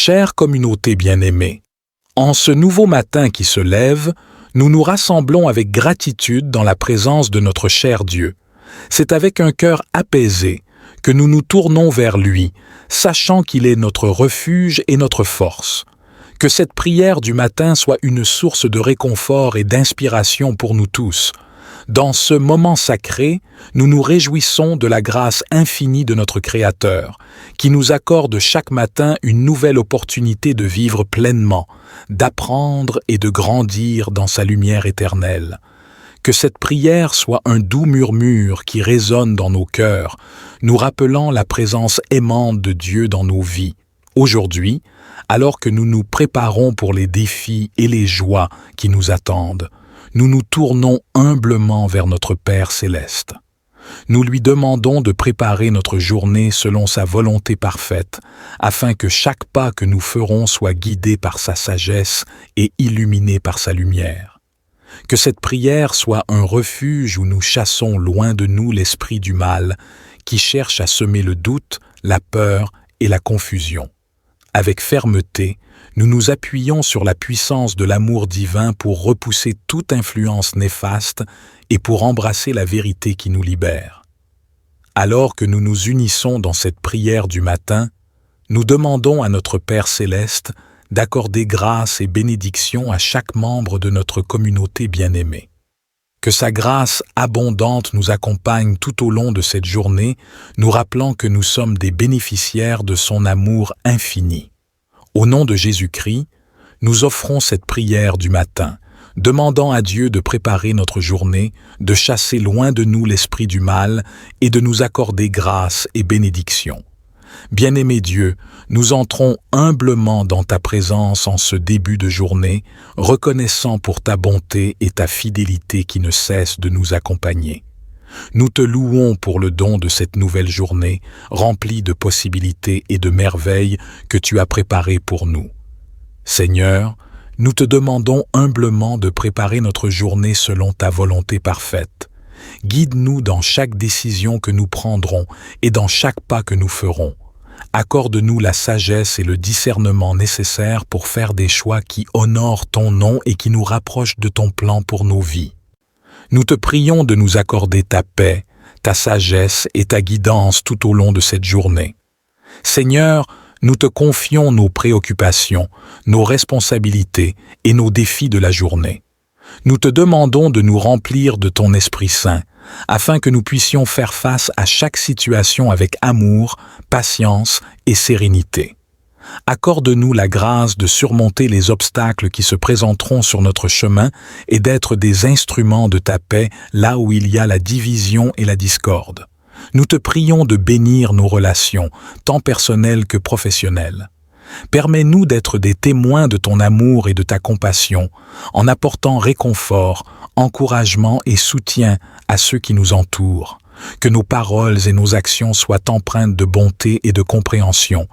Chère communauté bien-aimée, en ce nouveau matin qui se lève, nous nous rassemblons avec gratitude dans la présence de notre cher Dieu. C'est avec un cœur apaisé que nous nous tournons vers lui, sachant qu'il est notre refuge et notre force. Que cette prière du matin soit une source de réconfort et d'inspiration pour nous tous. Dans ce moment sacré, nous nous réjouissons de la grâce infinie de notre Créateur, qui nous accorde chaque matin une nouvelle opportunité de vivre pleinement, d'apprendre et de grandir dans sa lumière éternelle. Que cette prière soit un doux murmure qui résonne dans nos cœurs, nous rappelant la présence aimante de Dieu dans nos vies. Aujourd'hui, alors que nous nous préparons pour les défis et les joies qui nous attendent, nous nous tournons humblement vers notre Père céleste. Nous lui demandons de préparer notre journée selon sa volonté parfaite, afin que chaque pas que nous ferons soit guidé par sa sagesse et illuminé par sa lumière. Que cette prière soit un refuge où nous chassons loin de nous l'esprit du mal, qui cherche à semer le doute, la peur et la confusion. Avec fermeté, nous nous appuyons sur la puissance de l'amour divin pour repousser toute influence néfaste et pour embrasser la vérité qui nous libère. Alors que nous nous unissons dans cette prière du matin, nous demandons à notre Père céleste d'accorder grâce et bénédiction à chaque membre de notre communauté bien-aimée. Que sa grâce abondante nous accompagne tout au long de cette journée, nous rappelant que nous sommes des bénéficiaires de son amour infini. Au nom de Jésus-Christ, nous offrons cette prière du matin, demandant à Dieu de préparer notre journée, de chasser loin de nous l'esprit du mal et de nous accorder grâce et bénédiction. Bien-aimé Dieu, nous entrons humblement dans ta présence en ce début de journée, reconnaissant pour ta bonté et ta fidélité qui ne cessent de nous accompagner. Nous te louons pour le don de cette nouvelle journée, remplie de possibilités et de merveilles que tu as préparées pour nous. Seigneur, nous te demandons humblement de préparer notre journée selon ta volonté parfaite. Guide-nous dans chaque décision que nous prendrons et dans chaque pas que nous ferons. Accorde-nous la sagesse et le discernement nécessaires pour faire des choix qui honorent ton nom et qui nous rapprochent de ton plan pour nos vies. Nous te prions de nous accorder ta paix, ta sagesse et ta guidance tout au long de cette journée. Seigneur, nous te confions nos préoccupations, nos responsabilités et nos défis de la journée. Nous te demandons de nous remplir de ton Esprit Saint, afin que nous puissions faire face à chaque situation avec amour, patience et sérénité. Accorde-nous la grâce de surmonter les obstacles qui se présenteront sur notre chemin et d'être des instruments de ta paix là où il y a la division et la discorde. Nous te prions de bénir nos relations, tant personnelles que professionnelles. Permets-nous d'être des témoins de ton amour et de ta compassion, en apportant réconfort, encouragement et soutien à ceux qui nous entourent. Que nos paroles et nos actions soient empreintes de bonté et de compréhension,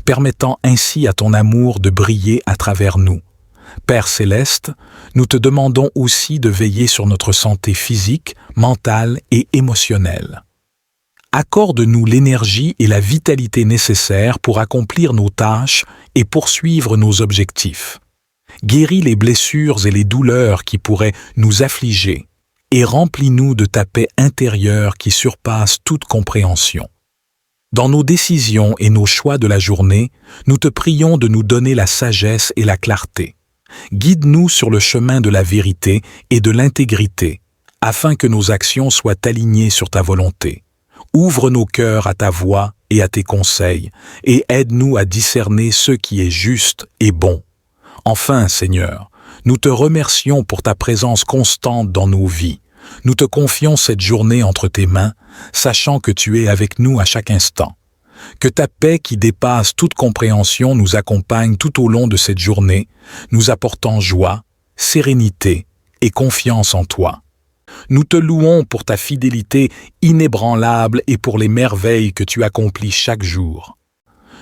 permettant ainsi à ton amour de briller à travers nous. Père céleste, nous te demandons aussi de veiller sur notre santé physique, mentale et émotionnelle. Accorde-nous l'énergie et la vitalité nécessaires pour accomplir nos tâches et poursuivre nos objectifs. Guéris les blessures et les douleurs qui pourraient nous affliger et remplis-nous de ta paix intérieure qui surpasse toute compréhension. Dans nos décisions et nos choix de la journée, nous te prions de nous donner la sagesse et la clarté. Guide-nous sur le chemin de la vérité et de l'intégrité, afin que nos actions soient alignées sur ta volonté. Ouvre nos cœurs à ta voix et à tes conseils, et aide-nous à discerner ce qui est juste et bon. Enfin, Seigneur, nous te remercions pour ta présence constante dans nos vies. Nous te confions cette journée entre tes mains, sachant que tu es avec nous à chaque instant. Que ta paix qui dépasse toute compréhension nous accompagne tout au long de cette journée, nous apportant joie, sérénité et confiance en toi. Nous te louons pour ta fidélité inébranlable et pour les merveilles que tu accomplis chaque jour.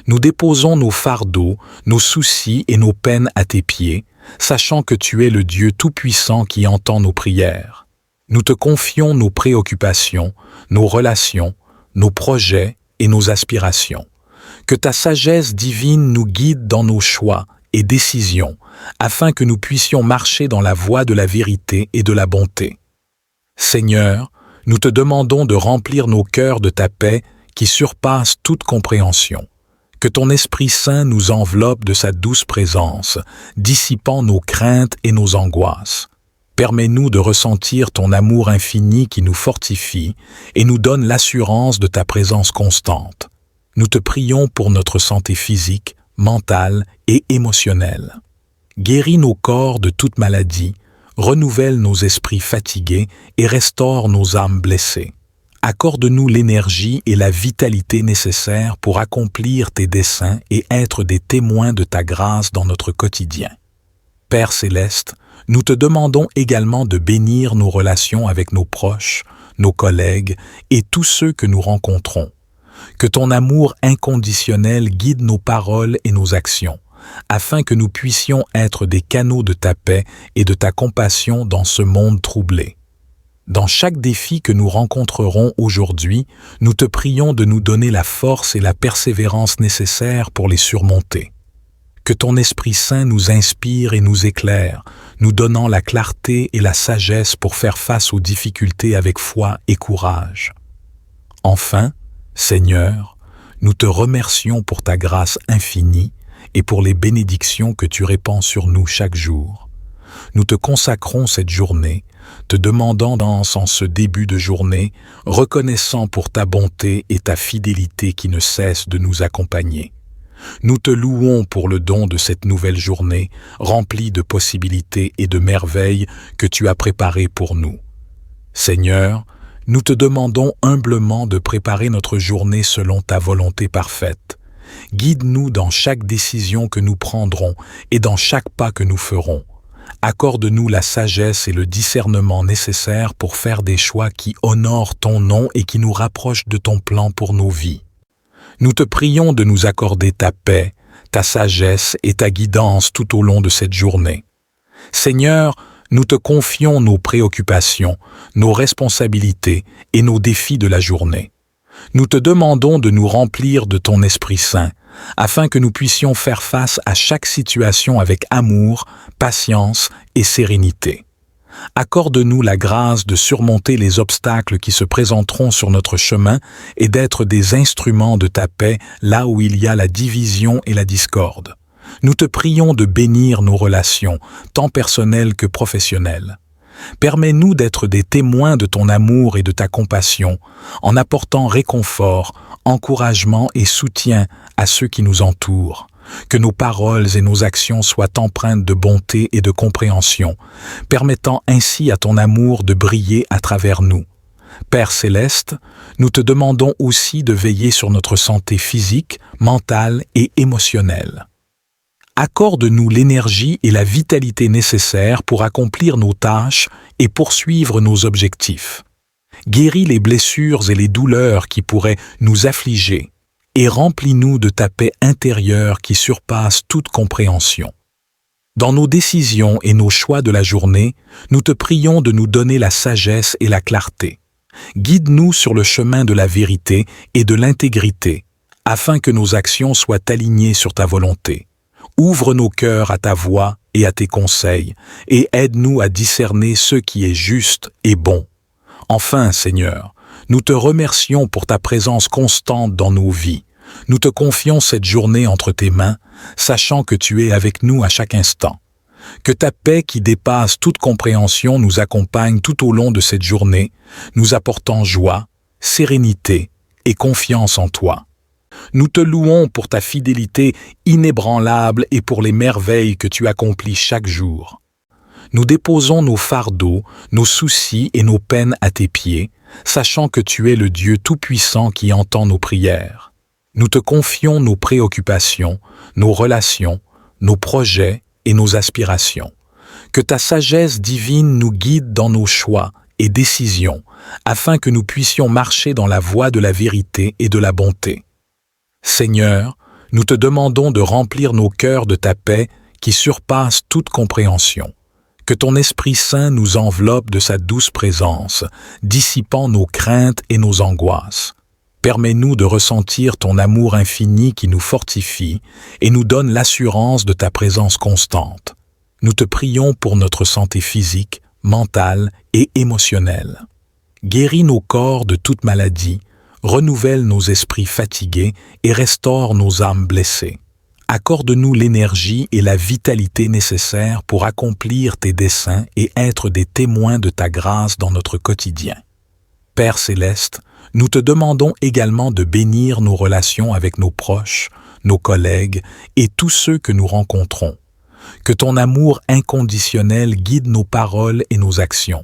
Nous déposons nos fardeaux, nos soucis et nos peines à tes pieds, sachant que tu es le Dieu Tout-Puissant qui entend nos prières. Nous te confions nos préoccupations, nos relations, nos projets et nos aspirations. Que ta sagesse divine nous guide dans nos choix et décisions, afin que nous puissions marcher dans la voie de la vérité et de la bonté. Seigneur, nous te demandons de remplir nos cœurs de ta paix qui surpasse toute compréhension. Que ton Esprit Saint nous enveloppe de sa douce présence, dissipant nos craintes et nos angoisses. Permets-nous de ressentir ton amour infini qui nous fortifie et nous donne l'assurance de ta présence constante. Nous te prions pour notre santé physique, mentale et émotionnelle. Guéris nos corps de toute maladie, renouvelle nos esprits fatigués et restaure nos âmes blessées. Accorde-nous l'énergie et la vitalité nécessaires pour accomplir tes desseins et être des témoins de ta grâce dans notre quotidien. Père céleste, nous te demandons également de bénir nos relations avec nos proches, nos collègues et tous ceux que nous rencontrons. Que ton amour inconditionnel guide nos paroles et nos actions, afin que nous puissions être des canaux de ta paix et de ta compassion dans ce monde troublé. Dans chaque défi que nous rencontrerons aujourd'hui, nous te prions de nous donner la force et la persévérance nécessaires pour les surmonter. Que ton Esprit Saint nous inspire et nous éclaire, nous donnant la clarté et la sagesse pour faire face aux difficultés avec foi et courage. Enfin, Seigneur, nous te remercions pour ta grâce infinie et pour les bénédictions que tu répands sur nous chaque jour. Nous te consacrons cette journée, te demandant en ce début de journée, reconnaissant pour ta bonté et ta fidélité qui ne cessent de nous accompagner. Nous te louons pour le don de cette nouvelle journée, remplie de possibilités et de merveilles que tu as préparées pour nous. Seigneur, nous te demandons humblement de préparer notre journée selon ta volonté parfaite. Guide-nous dans chaque décision que nous prendrons et dans chaque pas que nous ferons. Accorde-nous la sagesse et le discernement nécessaires pour faire des choix qui honorent ton nom et qui nous rapprochent de ton plan pour nos vies. Nous te prions de nous accorder ta paix, ta sagesse et ta guidance tout au long de cette journée. Seigneur, nous te confions nos préoccupations, nos responsabilités et nos défis de la journée. Nous te demandons de nous remplir de ton Esprit Saint, afin que nous puissions faire face à chaque situation avec amour, patience et sérénité. Accorde-nous la grâce de surmonter les obstacles qui se présenteront sur notre chemin et d'être des instruments de ta paix là où il y a la division et la discorde. Nous te prions de bénir nos relations, tant personnelles que professionnelles. Permets-nous d'être des témoins de ton amour et de ta compassion, en apportant réconfort, encouragement et soutien à ceux qui nous entourent. Que nos paroles et nos actions soient empreintes de bonté et de compréhension, permettant ainsi à ton amour de briller à travers nous. Père céleste, nous te demandons aussi de veiller sur notre santé physique, mentale et émotionnelle. Accorde-nous l'énergie et la vitalité nécessaires pour accomplir nos tâches et poursuivre nos objectifs. Guéris les blessures et les douleurs qui pourraient nous affliger et remplis-nous de ta paix intérieure qui surpasse toute compréhension. Dans nos décisions et nos choix de la journée, nous te prions de nous donner la sagesse et la clarté. Guide-nous sur le chemin de la vérité et de l'intégrité, afin que nos actions soient alignées sur ta volonté. Ouvre nos cœurs à ta voix et à tes conseils, et aide-nous à discerner ce qui est juste et bon. Enfin, Seigneur, nous te remercions pour ta présence constante dans nos vies. Nous te confions cette journée entre tes mains, sachant que tu es avec nous à chaque instant. Que ta paix qui dépasse toute compréhension nous accompagne tout au long de cette journée, nous apportant joie, sérénité et confiance en toi. Nous te louons pour ta fidélité inébranlable et pour les merveilles que tu accomplis chaque jour. Nous déposons nos fardeaux, nos soucis et nos peines à tes pieds, sachant que tu es le Dieu Tout-Puissant qui entend nos prières. Nous te confions nos préoccupations, nos relations, nos projets et nos aspirations. Que ta sagesse divine nous guide dans nos choix et décisions, afin que nous puissions marcher dans la voie de la vérité et de la bonté. Seigneur, nous te demandons de remplir nos cœurs de ta paix qui surpasse toute compréhension. Que ton Esprit Saint nous enveloppe de sa douce présence, dissipant nos craintes et nos angoisses. Permets-nous de ressentir ton amour infini qui nous fortifie et nous donne l'assurance de ta présence constante. Nous te prions pour notre santé physique, mentale et émotionnelle. Guéris nos corps de toute maladie, renouvelle nos esprits fatigués et restaure nos âmes blessées. Accorde-nous l'énergie et la vitalité nécessaires pour accomplir tes desseins et être des témoins de ta grâce dans notre quotidien. Père céleste, nous te demandons également de bénir nos relations avec nos proches, nos collègues et tous ceux que nous rencontrons. Que ton amour inconditionnel guide nos paroles et nos actions,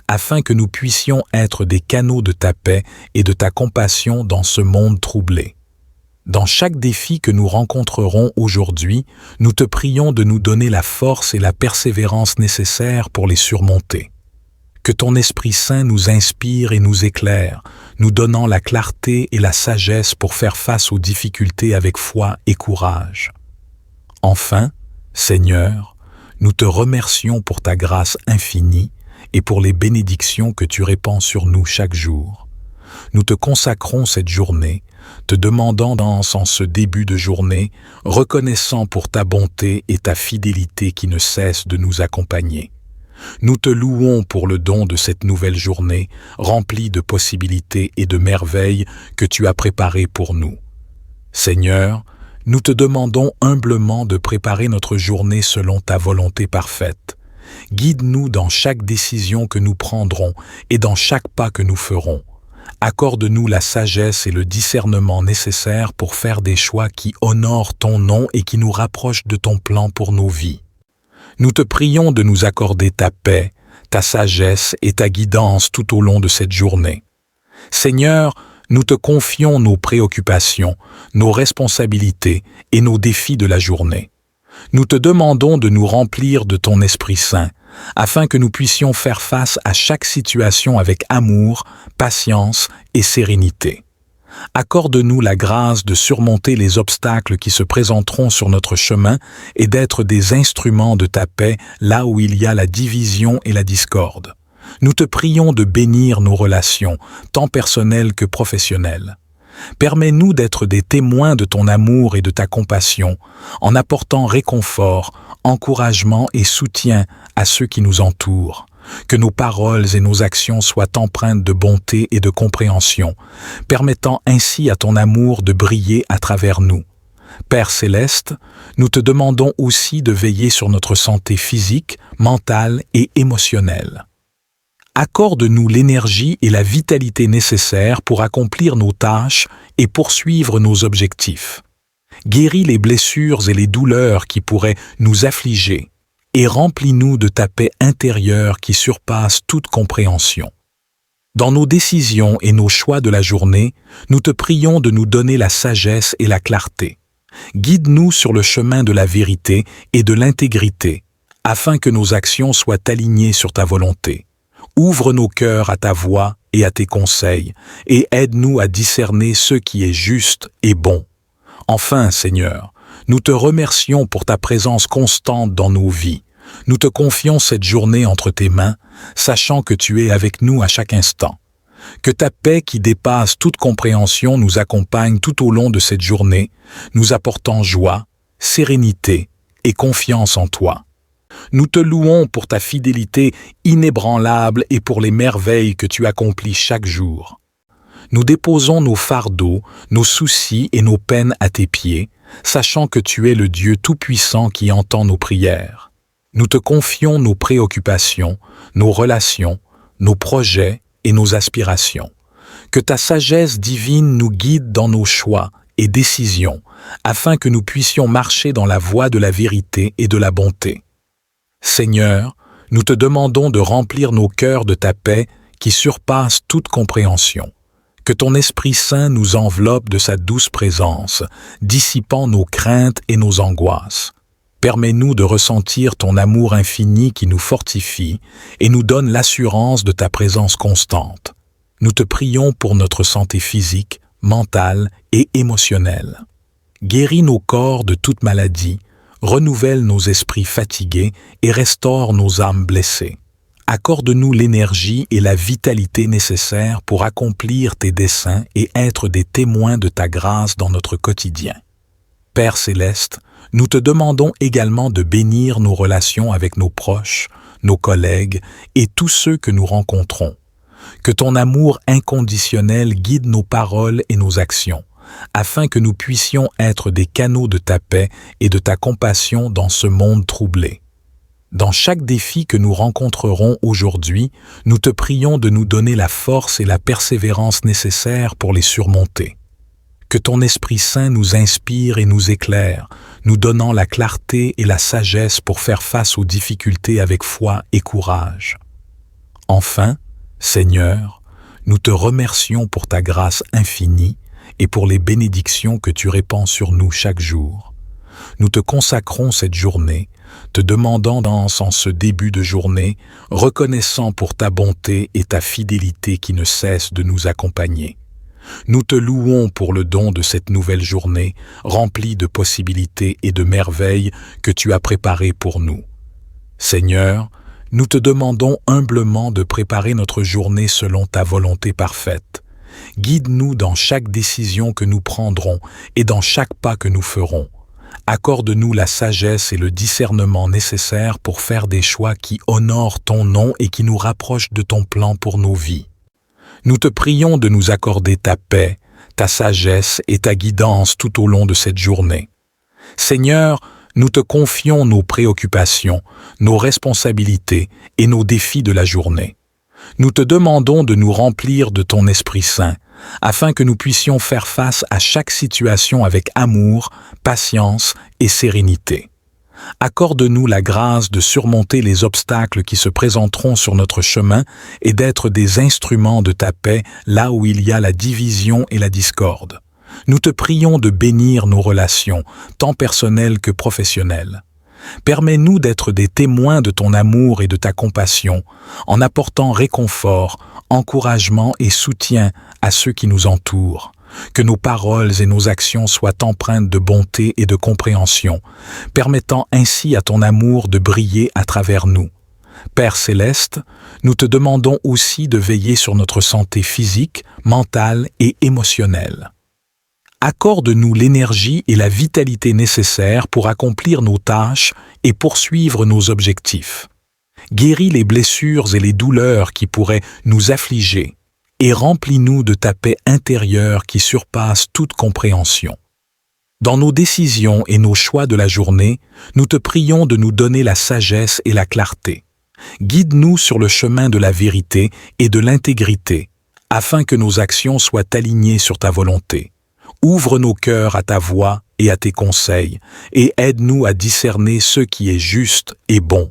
afin que nous puissions être des canaux de ta paix et de ta compassion dans ce monde troublé. Dans chaque défi que nous rencontrerons aujourd'hui, nous te prions de nous donner la force et la persévérance nécessaires pour les surmonter. Que ton Esprit Saint nous inspire et nous éclaire, nous donnant la clarté et la sagesse pour faire face aux difficultés avec foi et courage. Enfin, Seigneur, nous te remercions pour ta grâce infinie et pour les bénédictions que tu répands sur nous chaque jour. Nous te consacrons cette journée, te demandant en ce début de journée, reconnaissant pour ta bonté et ta fidélité qui ne cessent de nous accompagner. Nous te louons pour le don de cette nouvelle journée, remplie de possibilités et de merveilles que tu as préparées pour nous. Seigneur, nous te demandons humblement de préparer notre journée selon ta volonté parfaite. Guide-nous dans chaque décision que nous prendrons et dans chaque pas que nous ferons. Accorde-nous la sagesse et le discernement nécessaires pour faire des choix qui honorent ton nom et qui nous rapprochent de ton plan pour nos vies. Nous te prions de nous accorder ta paix, ta sagesse et ta guidance tout au long de cette journée. Seigneur, nous te confions nos préoccupations, nos responsabilités et nos défis de la journée. Nous te demandons de nous remplir de ton Esprit Saint, afin que nous puissions faire face à chaque situation avec amour, patience et sérénité. Accorde-nous la grâce de surmonter les obstacles qui se présenteront sur notre chemin et d'être des instruments de ta paix là où il y a la division et la discorde. Nous te prions de bénir nos relations, tant personnelles que professionnelles. Permets-nous d'être des témoins de ton amour et de ta compassion, en apportant réconfort, encouragement et soutien à ceux qui nous entourent. Que nos paroles et nos actions soient empreintes de bonté et de compréhension, permettant ainsi à ton amour de briller à travers nous. Père céleste, nous te demandons aussi de veiller sur notre santé physique, mentale et émotionnelle. Accorde-nous l'énergie et la vitalité nécessaires pour accomplir nos tâches et poursuivre nos objectifs. Guéris les blessures et les douleurs qui pourraient nous affliger et remplis-nous de ta paix intérieure qui surpasse toute compréhension. Dans nos décisions et nos choix de la journée, nous te prions de nous donner la sagesse et la clarté. Guide-nous sur le chemin de la vérité et de l'intégrité, afin que nos actions soient alignées sur ta volonté. Ouvre nos cœurs à ta voix et à tes conseils, et aide-nous à discerner ce qui est juste et bon. Enfin, Seigneur, nous te remercions pour ta présence constante dans nos vies. Nous te confions cette journée entre tes mains, sachant que tu es avec nous à chaque instant. Que ta paix qui dépasse toute compréhension nous accompagne tout au long de cette journée, nous apportant joie, sérénité et confiance en toi. Nous te louons pour ta fidélité inébranlable et pour les merveilles que tu accomplis chaque jour. Nous déposons nos fardeaux, nos soucis et nos peines à tes pieds, sachant que tu es le Dieu Tout-Puissant qui entend nos prières. Nous te confions nos préoccupations, nos relations, nos projets et nos aspirations. Que ta sagesse divine nous guide dans nos choix et décisions, afin que nous puissions marcher dans la voie de la vérité et de la bonté. Seigneur, nous te demandons de remplir nos cœurs de ta paix qui surpasse toute compréhension. Que ton Esprit Saint nous enveloppe de sa douce présence, dissipant nos craintes et nos angoisses. Permets-nous de ressentir ton amour infini qui nous fortifie et nous donne l'assurance de ta présence constante. Nous te prions pour notre santé physique, mentale et émotionnelle. Guéris nos corps de toute maladie, renouvelle nos esprits fatigués et restaure nos âmes blessées. Accorde-nous l'énergie et la vitalité nécessaires pour accomplir tes desseins et être des témoins de ta grâce dans notre quotidien. Père céleste, nous te demandons également de bénir nos relations avec nos proches, nos collègues et tous ceux que nous rencontrons. Que ton amour inconditionnel guide nos paroles et nos actions, afin que nous puissions être des canaux de ta paix et de ta compassion dans ce monde troublé. Dans chaque défi que nous rencontrerons aujourd'hui, nous te prions de nous donner la force et la persévérance nécessaires pour les surmonter. Que ton Esprit Saint nous inspire et nous éclaire, nous donnant la clarté et la sagesse pour faire face aux difficultés avec foi et courage. Enfin, Seigneur, nous te remercions pour ta grâce infinie et pour les bénédictions que tu répands sur nous chaque jour. Nous te consacrons cette journée, te demandant en ce début de journée, reconnaissant pour ta bonté et ta fidélité qui ne cessent de nous accompagner. Nous te louons pour le don de cette nouvelle journée, remplie de possibilités et de merveilles que tu as préparées pour nous. Seigneur, nous te demandons humblement de préparer notre journée selon ta volonté parfaite. Guide-nous dans chaque décision que nous prendrons et dans chaque pas que nous ferons. Accorde-nous la sagesse et le discernement nécessaires pour faire des choix qui honorent ton nom et qui nous rapprochent de ton plan pour nos vies. Nous te prions de nous accorder ta paix, ta sagesse et ta guidance tout au long de cette journée. Seigneur, nous te confions nos préoccupations, nos responsabilités et nos défis de la journée. Nous te demandons de nous remplir de ton Esprit Saint, afin que nous puissions faire face à chaque situation avec amour, patience et sérénité. Accorde-nous la grâce de surmonter les obstacles qui se présenteront sur notre chemin et d'être des instruments de ta paix là où il y a la division et la discorde. Nous te prions de bénir nos relations, tant personnelles que professionnelles. Permets-nous d'être des témoins de ton amour et de ta compassion, en apportant réconfort, encouragement et soutien à ceux qui nous entourent. Que nos paroles et nos actions soient empreintes de bonté et de compréhension, permettant ainsi à ton amour de briller à travers nous. Père céleste, nous te demandons aussi de veiller sur notre santé physique, mentale et émotionnelle. Accorde-nous l'énergie et la vitalité nécessaires pour accomplir nos tâches et poursuivre nos objectifs. Guéris les blessures et les douleurs qui pourraient nous affliger et remplis-nous de ta paix intérieure qui surpasse toute compréhension. Dans nos décisions et nos choix de la journée, nous te prions de nous donner la sagesse et la clarté. Guide-nous sur le chemin de la vérité et de l'intégrité, afin que nos actions soient alignées sur ta volonté. Ouvre nos cœurs à ta voix et à tes conseils, et aide-nous à discerner ce qui est juste et bon.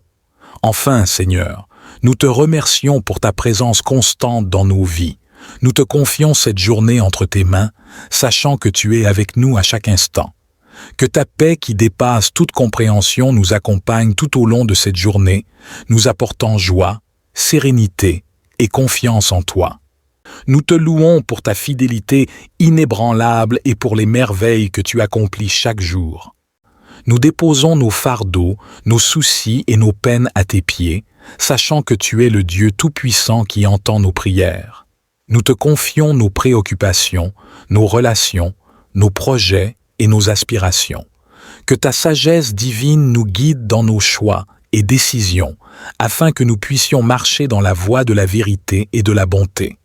Enfin, Seigneur, nous te remercions pour ta présence constante dans nos vies. Nous te confions cette journée entre tes mains, sachant que tu es avec nous à chaque instant. Que ta paix qui dépasse toute compréhension nous accompagne tout au long de cette journée, nous apportant joie, sérénité et confiance en toi. Nous te louons pour ta fidélité inébranlable et pour les merveilles que tu accomplis chaque jour. Nous déposons nos fardeaux, nos soucis et nos peines à tes pieds, sachant que tu es le Dieu Tout-Puissant qui entend nos prières. Nous te confions nos préoccupations, nos relations, nos projets et nos aspirations. Que ta sagesse divine nous guide dans nos choix et décisions, afin que nous puissions marcher dans la voie de la vérité et de la bonté.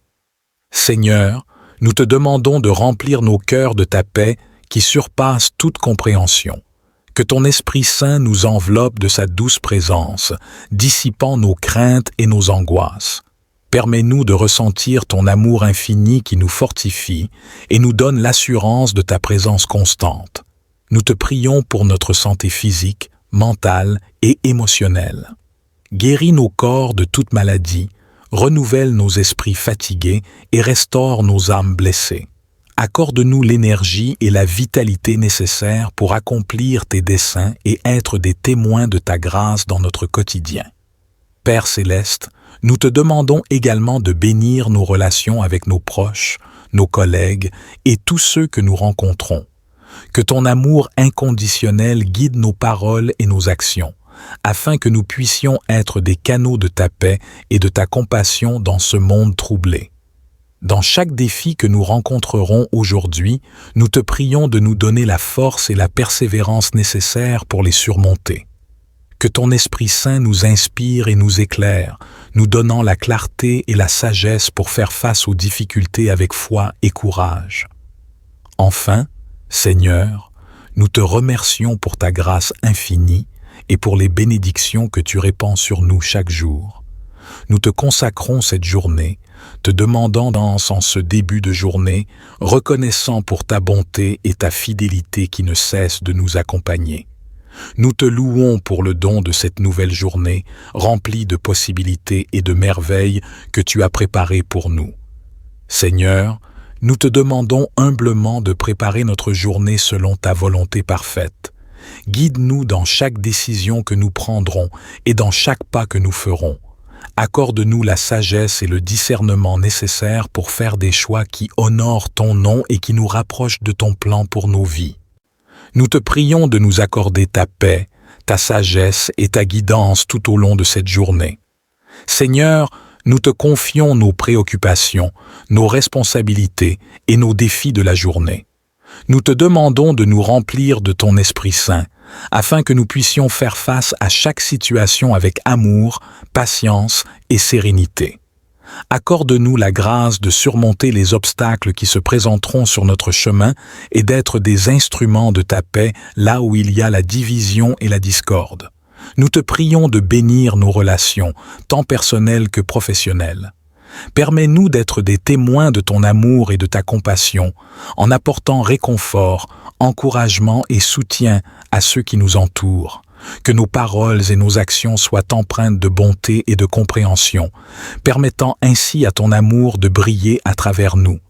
Seigneur, nous te demandons de remplir nos cœurs de ta paix qui surpasse toute compréhension. Que ton Esprit Saint nous enveloppe de sa douce présence, dissipant nos craintes et nos angoisses. Permets-nous de ressentir ton amour infini qui nous fortifie et nous donne l'assurance de ta présence constante. Nous te prions pour notre santé physique, mentale et émotionnelle. Guéris nos corps de toute maladie, renouvelle nos esprits fatigués et restaure nos âmes blessées. Accorde-nous l'énergie et la vitalité nécessaires pour accomplir tes desseins et être des témoins de ta grâce dans notre quotidien. Père céleste, nous te demandons également de bénir nos relations avec nos proches, nos collègues et tous ceux que nous rencontrons. Que ton amour inconditionnel guide nos paroles et nos actions, afin que nous puissions être des canaux de ta paix et de ta compassion dans ce monde troublé. Dans chaque défi que nous rencontrerons aujourd'hui, nous te prions de nous donner la force et la persévérance nécessaires pour les surmonter. Que ton Esprit Saint nous inspire et nous éclaire, nous donnant la clarté et la sagesse pour faire face aux difficultés avec foi et courage. Enfin, Seigneur, nous te remercions pour ta grâce infinie et pour les bénédictions que tu répands sur nous chaque jour. Nous te consacrons cette journée, te demandant en ce début de journée, reconnaissant pour ta bonté et ta fidélité qui ne cessent de nous accompagner. Nous te louons pour le don de cette nouvelle journée, remplie de possibilités et de merveilles que tu as préparées pour nous. Seigneur, nous te demandons humblement de préparer notre journée selon ta volonté parfaite. Guide-nous dans chaque décision que nous prendrons et dans chaque pas que nous ferons. Accorde-nous la sagesse et le discernement nécessaires pour faire des choix qui honorent ton nom et qui nous rapprochent de ton plan pour nos vies. Nous te prions de nous accorder ta paix, ta sagesse et ta guidance tout au long de cette journée. Seigneur, nous te confions nos préoccupations, nos responsabilités et nos défis de la journée. Nous te demandons de nous remplir de ton Esprit Saint, afin que nous puissions faire face à chaque situation avec amour, patience et sérénité. Accorde-nous la grâce de surmonter les obstacles qui se présenteront sur notre chemin et d'être des instruments de ta paix là où il y a la division et la discorde. Nous te prions de bénir nos relations, tant personnelles que professionnelles. Permets-nous d'être des témoins de ton amour et de ta compassion, en apportant réconfort, encouragement et soutien à ceux qui nous entourent. Que nos paroles et nos actions soient empreintes de bonté et de compréhension, permettant ainsi à ton amour de briller à travers nous.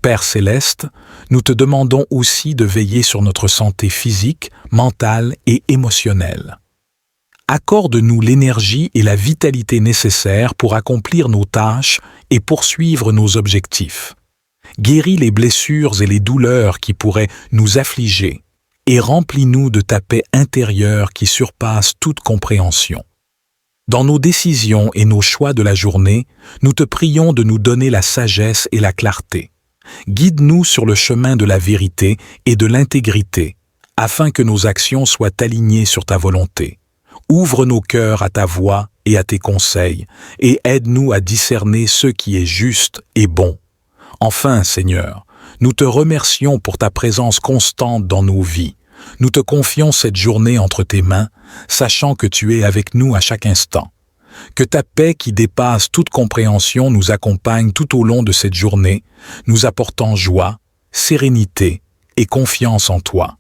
Père céleste, nous te demandons aussi de veiller sur notre santé physique, mentale et émotionnelle. Accorde-nous l'énergie et la vitalité nécessaires pour accomplir nos tâches et poursuivre nos objectifs. Guéris les blessures et les douleurs qui pourraient nous affliger et remplis-nous de ta paix intérieure qui surpasse toute compréhension. Dans nos décisions et nos choix de la journée, nous te prions de nous donner la sagesse et la clarté. Guide-nous sur le chemin de la vérité et de l'intégrité, afin que nos actions soient alignées sur ta volonté. Ouvre nos cœurs à ta voix et à tes conseils, et aide-nous à discerner ce qui est juste et bon. Enfin, Seigneur, nous te remercions pour ta présence constante dans nos vies. Nous te confions cette journée entre tes mains, sachant que tu es avec nous à chaque instant. Que ta paix qui dépasse toute compréhension nous accompagne tout au long de cette journée, nous apportant joie, sérénité et confiance en toi.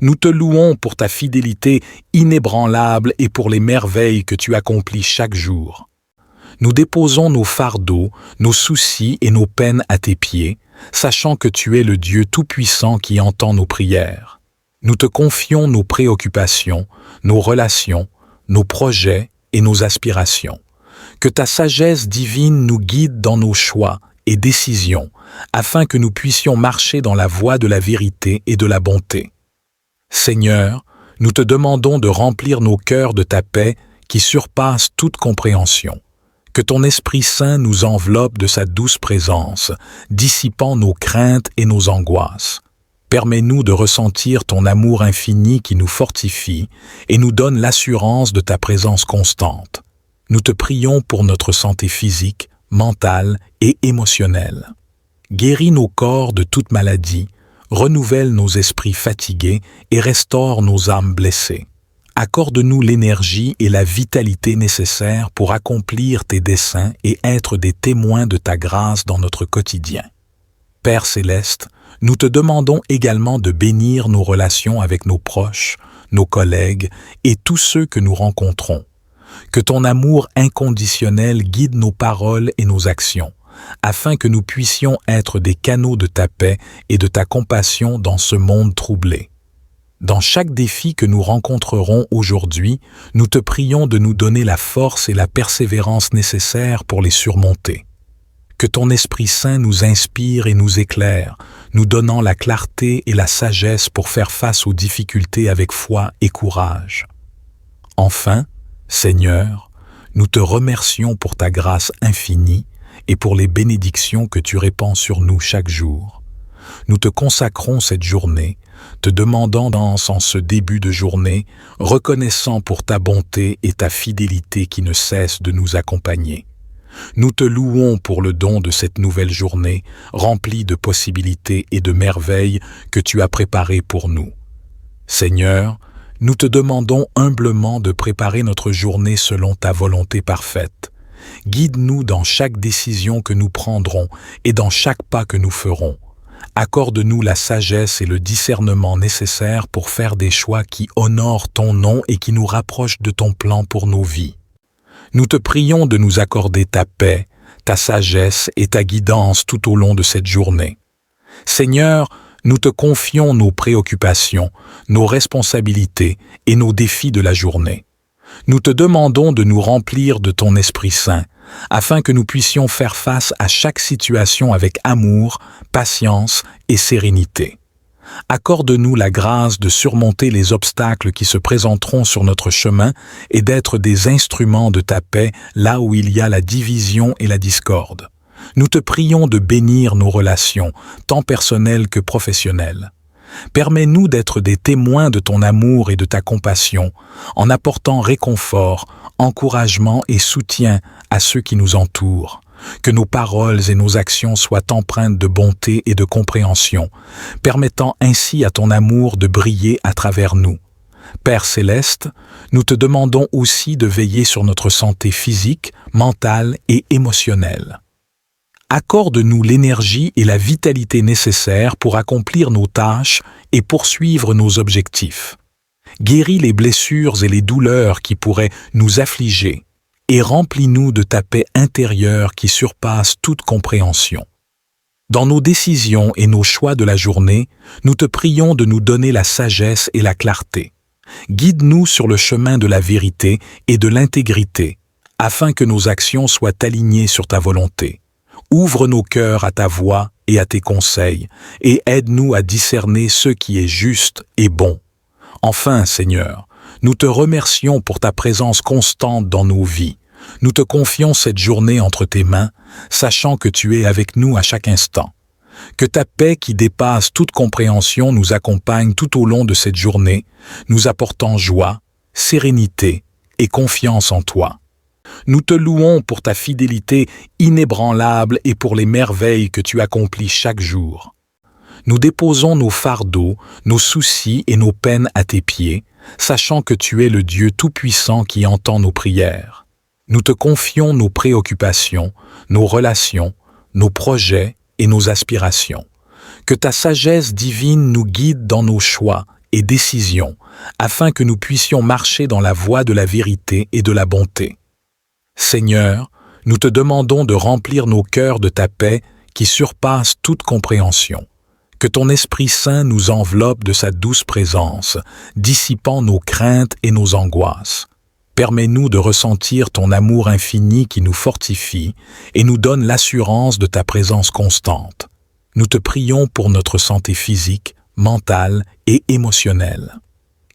Nous te louons pour ta fidélité inébranlable et pour les merveilles que tu accomplis chaque jour. Nous déposons nos fardeaux, nos soucis et nos peines à tes pieds, sachant que tu es le Dieu Tout-Puissant qui entend nos prières. Nous te confions nos préoccupations, nos relations, nos projets et nos aspirations. Que ta sagesse divine nous guide dans nos choix et décisions, afin que nous puissions marcher dans la voie de la vérité et de la bonté. Seigneur, nous te demandons de remplir nos cœurs de ta paix qui surpasse toute compréhension. Que ton Esprit Saint nous enveloppe de sa douce présence, dissipant nos craintes et nos angoisses. Permets-nous de ressentir ton amour infini qui nous fortifie et nous donne l'assurance de ta présence constante. Nous te prions pour notre santé physique, mentale et émotionnelle. Guéris nos corps de toute maladie, renouvelle nos esprits fatigués et restaure nos âmes blessées. Accorde-nous l'énergie et la vitalité nécessaires pour accomplir tes desseins et être des témoins de ta grâce dans notre quotidien. Père céleste, nous te demandons également de bénir nos relations avec nos proches, nos collègues et tous ceux que nous rencontrons. Que ton amour inconditionnel guide nos paroles et nos actions, afin que nous puissions être des canaux de ta paix et de ta compassion dans ce monde troublé. Dans chaque défi que nous rencontrerons aujourd'hui, nous te prions de nous donner la force et la persévérance nécessaires pour les surmonter. Que ton Esprit Saint nous inspire et nous éclaire, nous donnant la clarté et la sagesse pour faire face aux difficultés avec foi et courage. Enfin, Seigneur, nous te remercions pour ta grâce infinie et pour les bénédictions que tu répands sur nous chaque jour. Nous te consacrons cette journée, te demandant en ce début de journée, reconnaissant pour ta bonté et ta fidélité qui ne cessent de nous accompagner. Nous te louons pour le don de cette nouvelle journée, remplie de possibilités et de merveilles que tu as préparées pour nous. Seigneur, nous te demandons humblement de préparer notre journée selon ta volonté parfaite. Guide-nous dans chaque décision que nous prendrons et dans chaque pas que nous ferons. Accorde-nous la sagesse et le discernement nécessaires pour faire des choix qui honorent ton nom et qui nous rapprochent de ton plan pour nos vies. Nous te prions de nous accorder ta paix, ta sagesse et ta guidance tout au long de cette journée. Seigneur, nous te confions nos préoccupations, nos responsabilités et nos défis de la journée. Nous te demandons de nous remplir de ton Esprit Saint, afin que nous puissions faire face à chaque situation avec amour, patience et sérénité. Accorde-nous la grâce de surmonter les obstacles qui se présenteront sur notre chemin et d'être des instruments de ta paix là où il y a la division et la discorde. Nous te prions de bénir nos relations, tant personnelles que professionnelles. Permets-nous d'être des témoins de ton amour et de ta compassion, en apportant réconfort, encouragement et soutien à ceux qui nous entourent. Que nos paroles et nos actions soient empreintes de bonté et de compréhension, permettant ainsi à ton amour de briller à travers nous. Père céleste, nous te demandons aussi de veiller sur notre santé physique, mentale et émotionnelle. Accorde-nous l'énergie et la vitalité nécessaires pour accomplir nos tâches et poursuivre nos objectifs. Guéris les blessures et les douleurs qui pourraient nous affliger et remplis-nous de ta paix intérieure qui surpasse toute compréhension. Dans nos décisions et nos choix de la journée, nous te prions de nous donner la sagesse et la clarté. Guide-nous sur le chemin de la vérité et de l'intégrité, afin que nos actions soient alignées sur ta volonté. Ouvre nos cœurs à ta voix et à tes conseils, et aide-nous à discerner ce qui est juste et bon. Enfin, Seigneur, nous te remercions pour ta présence constante dans nos vies. Nous te confions cette journée entre tes mains, sachant que tu es avec nous à chaque instant. Que ta paix qui dépasse toute compréhension nous accompagne tout au long de cette journée, nous apportant joie, sérénité et confiance en toi. Nous te louons pour ta fidélité inébranlable et pour les merveilles que tu accomplis chaque jour. Nous déposons nos fardeaux, nos soucis et nos peines à tes pieds, sachant que tu es le Dieu Tout-Puissant qui entend nos prières. Nous te confions nos préoccupations, nos relations, nos projets et nos aspirations. Que ta sagesse divine nous guide dans nos choix et décisions, afin que nous puissions marcher dans la voie de la vérité et de la bonté. Seigneur, nous te demandons de remplir nos cœurs de ta paix qui surpasse toute compréhension. Que ton Esprit Saint nous enveloppe de sa douce présence, dissipant nos craintes et nos angoisses. Permets-nous de ressentir ton amour infini qui nous fortifie et nous donne l'assurance de ta présence constante. Nous te prions pour notre santé physique, mentale et émotionnelle.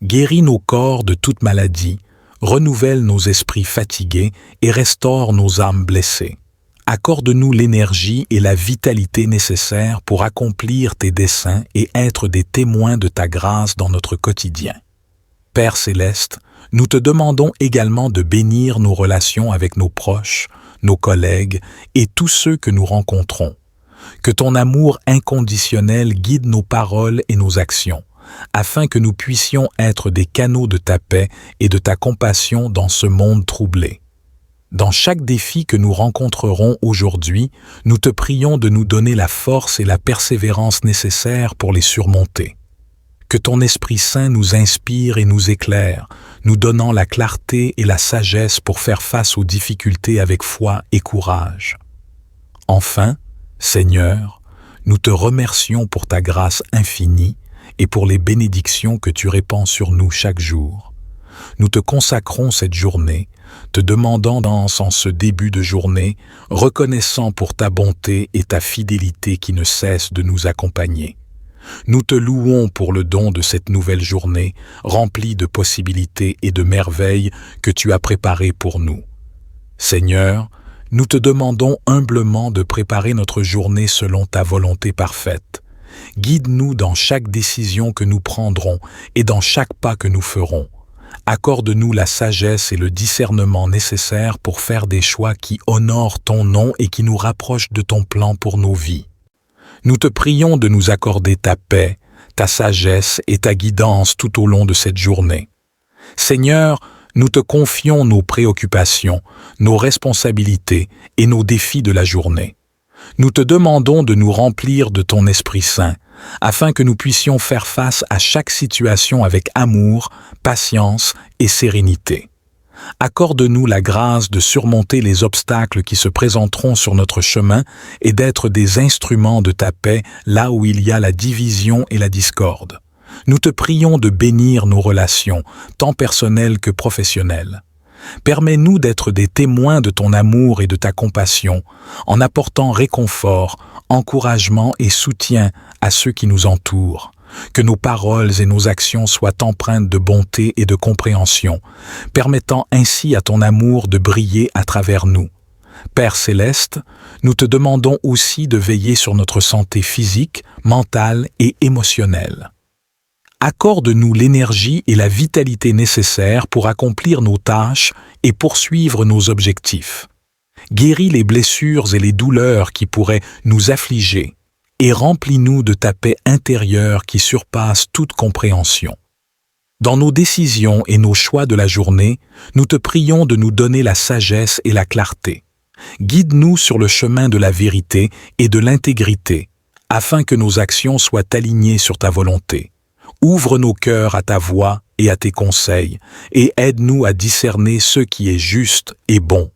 Guéris nos corps de toute maladie, renouvelle nos esprits fatigués et restaure nos âmes blessées. Accorde-nous l'énergie et la vitalité nécessaires pour accomplir tes desseins et être des témoins de ta grâce dans notre quotidien. Père céleste, nous te demandons également de bénir nos relations avec nos proches, nos collègues et tous ceux que nous rencontrons. Que ton amour inconditionnel guide nos paroles et nos actions, afin que nous puissions être des canaux de ta paix et de ta compassion dans ce monde troublé. Dans chaque défi que nous rencontrerons aujourd'hui, nous te prions de nous donner la force et la persévérance nécessaires pour les surmonter. Que ton Esprit Saint nous inspire et nous éclaire, nous donnant la clarté et la sagesse pour faire face aux difficultés avec foi et courage. Enfin, Seigneur, nous te remercions pour ta grâce infinie et pour les bénédictions que tu répands sur nous chaque jour. Nous te consacrons cette journée, te demandant en ce début de journée, reconnaissant pour ta bonté et ta fidélité qui ne cessent de nous accompagner. Nous te louons pour le don de cette nouvelle journée, remplie de possibilités et de merveilles que tu as préparées pour nous. Seigneur, nous te demandons humblement de préparer notre journée selon ta volonté parfaite. Guide-nous dans chaque décision que nous prendrons et dans chaque pas que nous ferons. Accorde-nous la sagesse et le discernement nécessaires pour faire des choix qui honorent ton nom et qui nous rapprochent de ton plan pour nos vies. Nous te prions de nous accorder ta paix, ta sagesse et ta guidance tout au long de cette journée. Seigneur, nous te confions nos préoccupations, nos responsabilités et nos défis de la journée. Nous te demandons de nous remplir de ton Esprit Saint, afin que nous puissions faire face à chaque situation avec amour, patience et sérénité. Accorde-nous la grâce de surmonter les obstacles qui se présenteront sur notre chemin et d'être des instruments de ta paix là où il y a la division et la discorde. Nous te prions de bénir nos relations, tant personnelles que professionnelles. Permets-nous d'être des témoins de ton amour et de ta compassion, en apportant réconfort, encouragement et soutien à ceux qui nous entourent. Que nos paroles et nos actions soient empreintes de bonté et de compréhension, permettant ainsi à ton amour de briller à travers nous. Père céleste, nous te demandons aussi de veiller sur notre santé physique, mentale et émotionnelle. Accorde-nous l'énergie et la vitalité nécessaires pour accomplir nos tâches et poursuivre nos objectifs. Guéris les blessures et les douleurs qui pourraient nous affliger et remplis-nous de ta paix intérieure qui surpasse toute compréhension. Dans nos décisions et nos choix de la journée, nous te prions de nous donner la sagesse et la clarté. Guide-nous sur le chemin de la vérité et de l'intégrité, afin que nos actions soient alignées sur ta volonté. Ouvre nos cœurs à ta voix et à tes conseils, et aide-nous à discerner ce qui est juste et bon.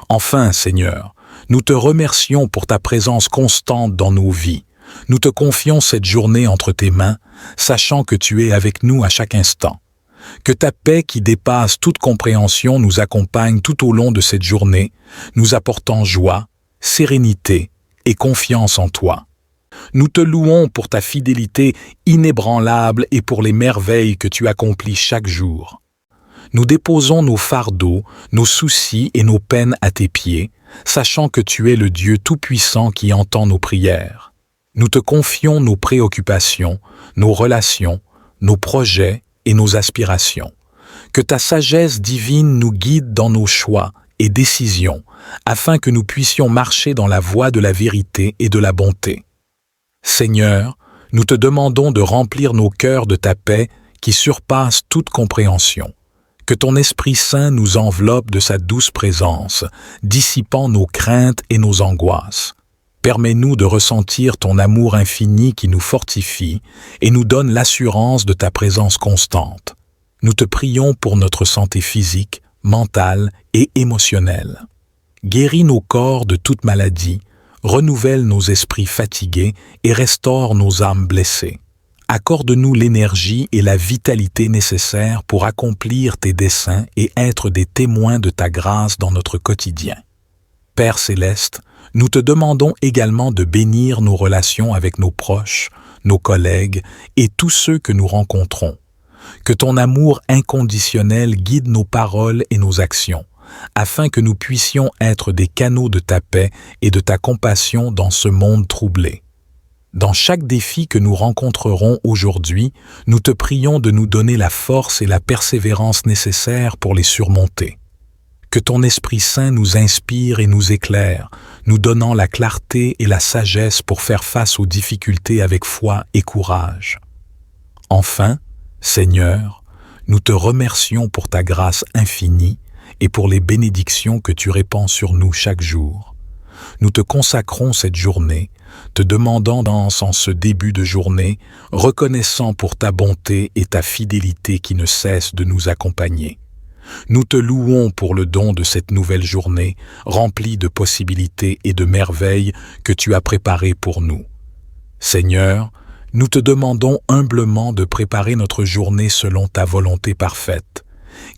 Enfin, Seigneur, nous te remercions pour ta présence constante dans nos vies. Nous te confions cette journée entre tes mains, sachant que tu es avec nous à chaque instant. Que ta paix qui dépasse toute compréhension nous accompagne tout au long de cette journée, nous apportant joie, sérénité et confiance en toi. Nous te louons pour ta fidélité inébranlable et pour les merveilles que tu accomplis chaque jour. Nous déposons nos fardeaux, nos soucis et nos peines à tes pieds, sachant que tu es le Dieu Tout-Puissant qui entend nos prières. Nous te confions nos préoccupations, nos relations, nos projets et nos aspirations. Que ta sagesse divine nous guide dans nos choix et décisions, afin que nous puissions marcher dans la voie de la vérité et de la bonté. Seigneur, nous te demandons de remplir nos cœurs de ta paix qui surpasse toute compréhension. Que ton Esprit Saint nous enveloppe de sa douce présence, dissipant nos craintes et nos angoisses. Permets-nous de ressentir ton amour infini qui nous fortifie et nous donne l'assurance de ta présence constante. Nous te prions pour notre santé physique, mentale et émotionnelle. Guéris nos corps de toute maladie, renouvelle nos esprits fatigués et restaure nos âmes blessées. Accorde-nous l'énergie et la vitalité nécessaires pour accomplir tes desseins et être des témoins de ta grâce dans notre quotidien. Père céleste, nous te demandons également de bénir nos relations avec nos proches, nos collègues et tous ceux que nous rencontrons. Que ton amour inconditionnel guide nos paroles et nos actions, afin que nous puissions être des canaux de ta paix et de ta compassion dans ce monde troublé. Dans chaque défi que nous rencontrerons aujourd'hui, nous te prions de nous donner la force et la persévérance nécessaires pour les surmonter. Que ton Esprit Saint nous inspire et nous éclaire, nous donnant la clarté et la sagesse pour faire face aux difficultés avec foi et courage. Enfin, Seigneur, nous te remercions pour ta grâce infinie et pour les bénédictions que tu répands sur nous chaque jour. Nous te consacrons cette journée, te demandant en ce début de journée, reconnaissant pour ta bonté et ta fidélité qui ne cessent de nous accompagner. Nous te louons pour le don de cette nouvelle journée, remplie de possibilités et de merveilles que tu as préparées pour nous. Seigneur, nous te demandons humblement de préparer notre journée selon ta volonté parfaite.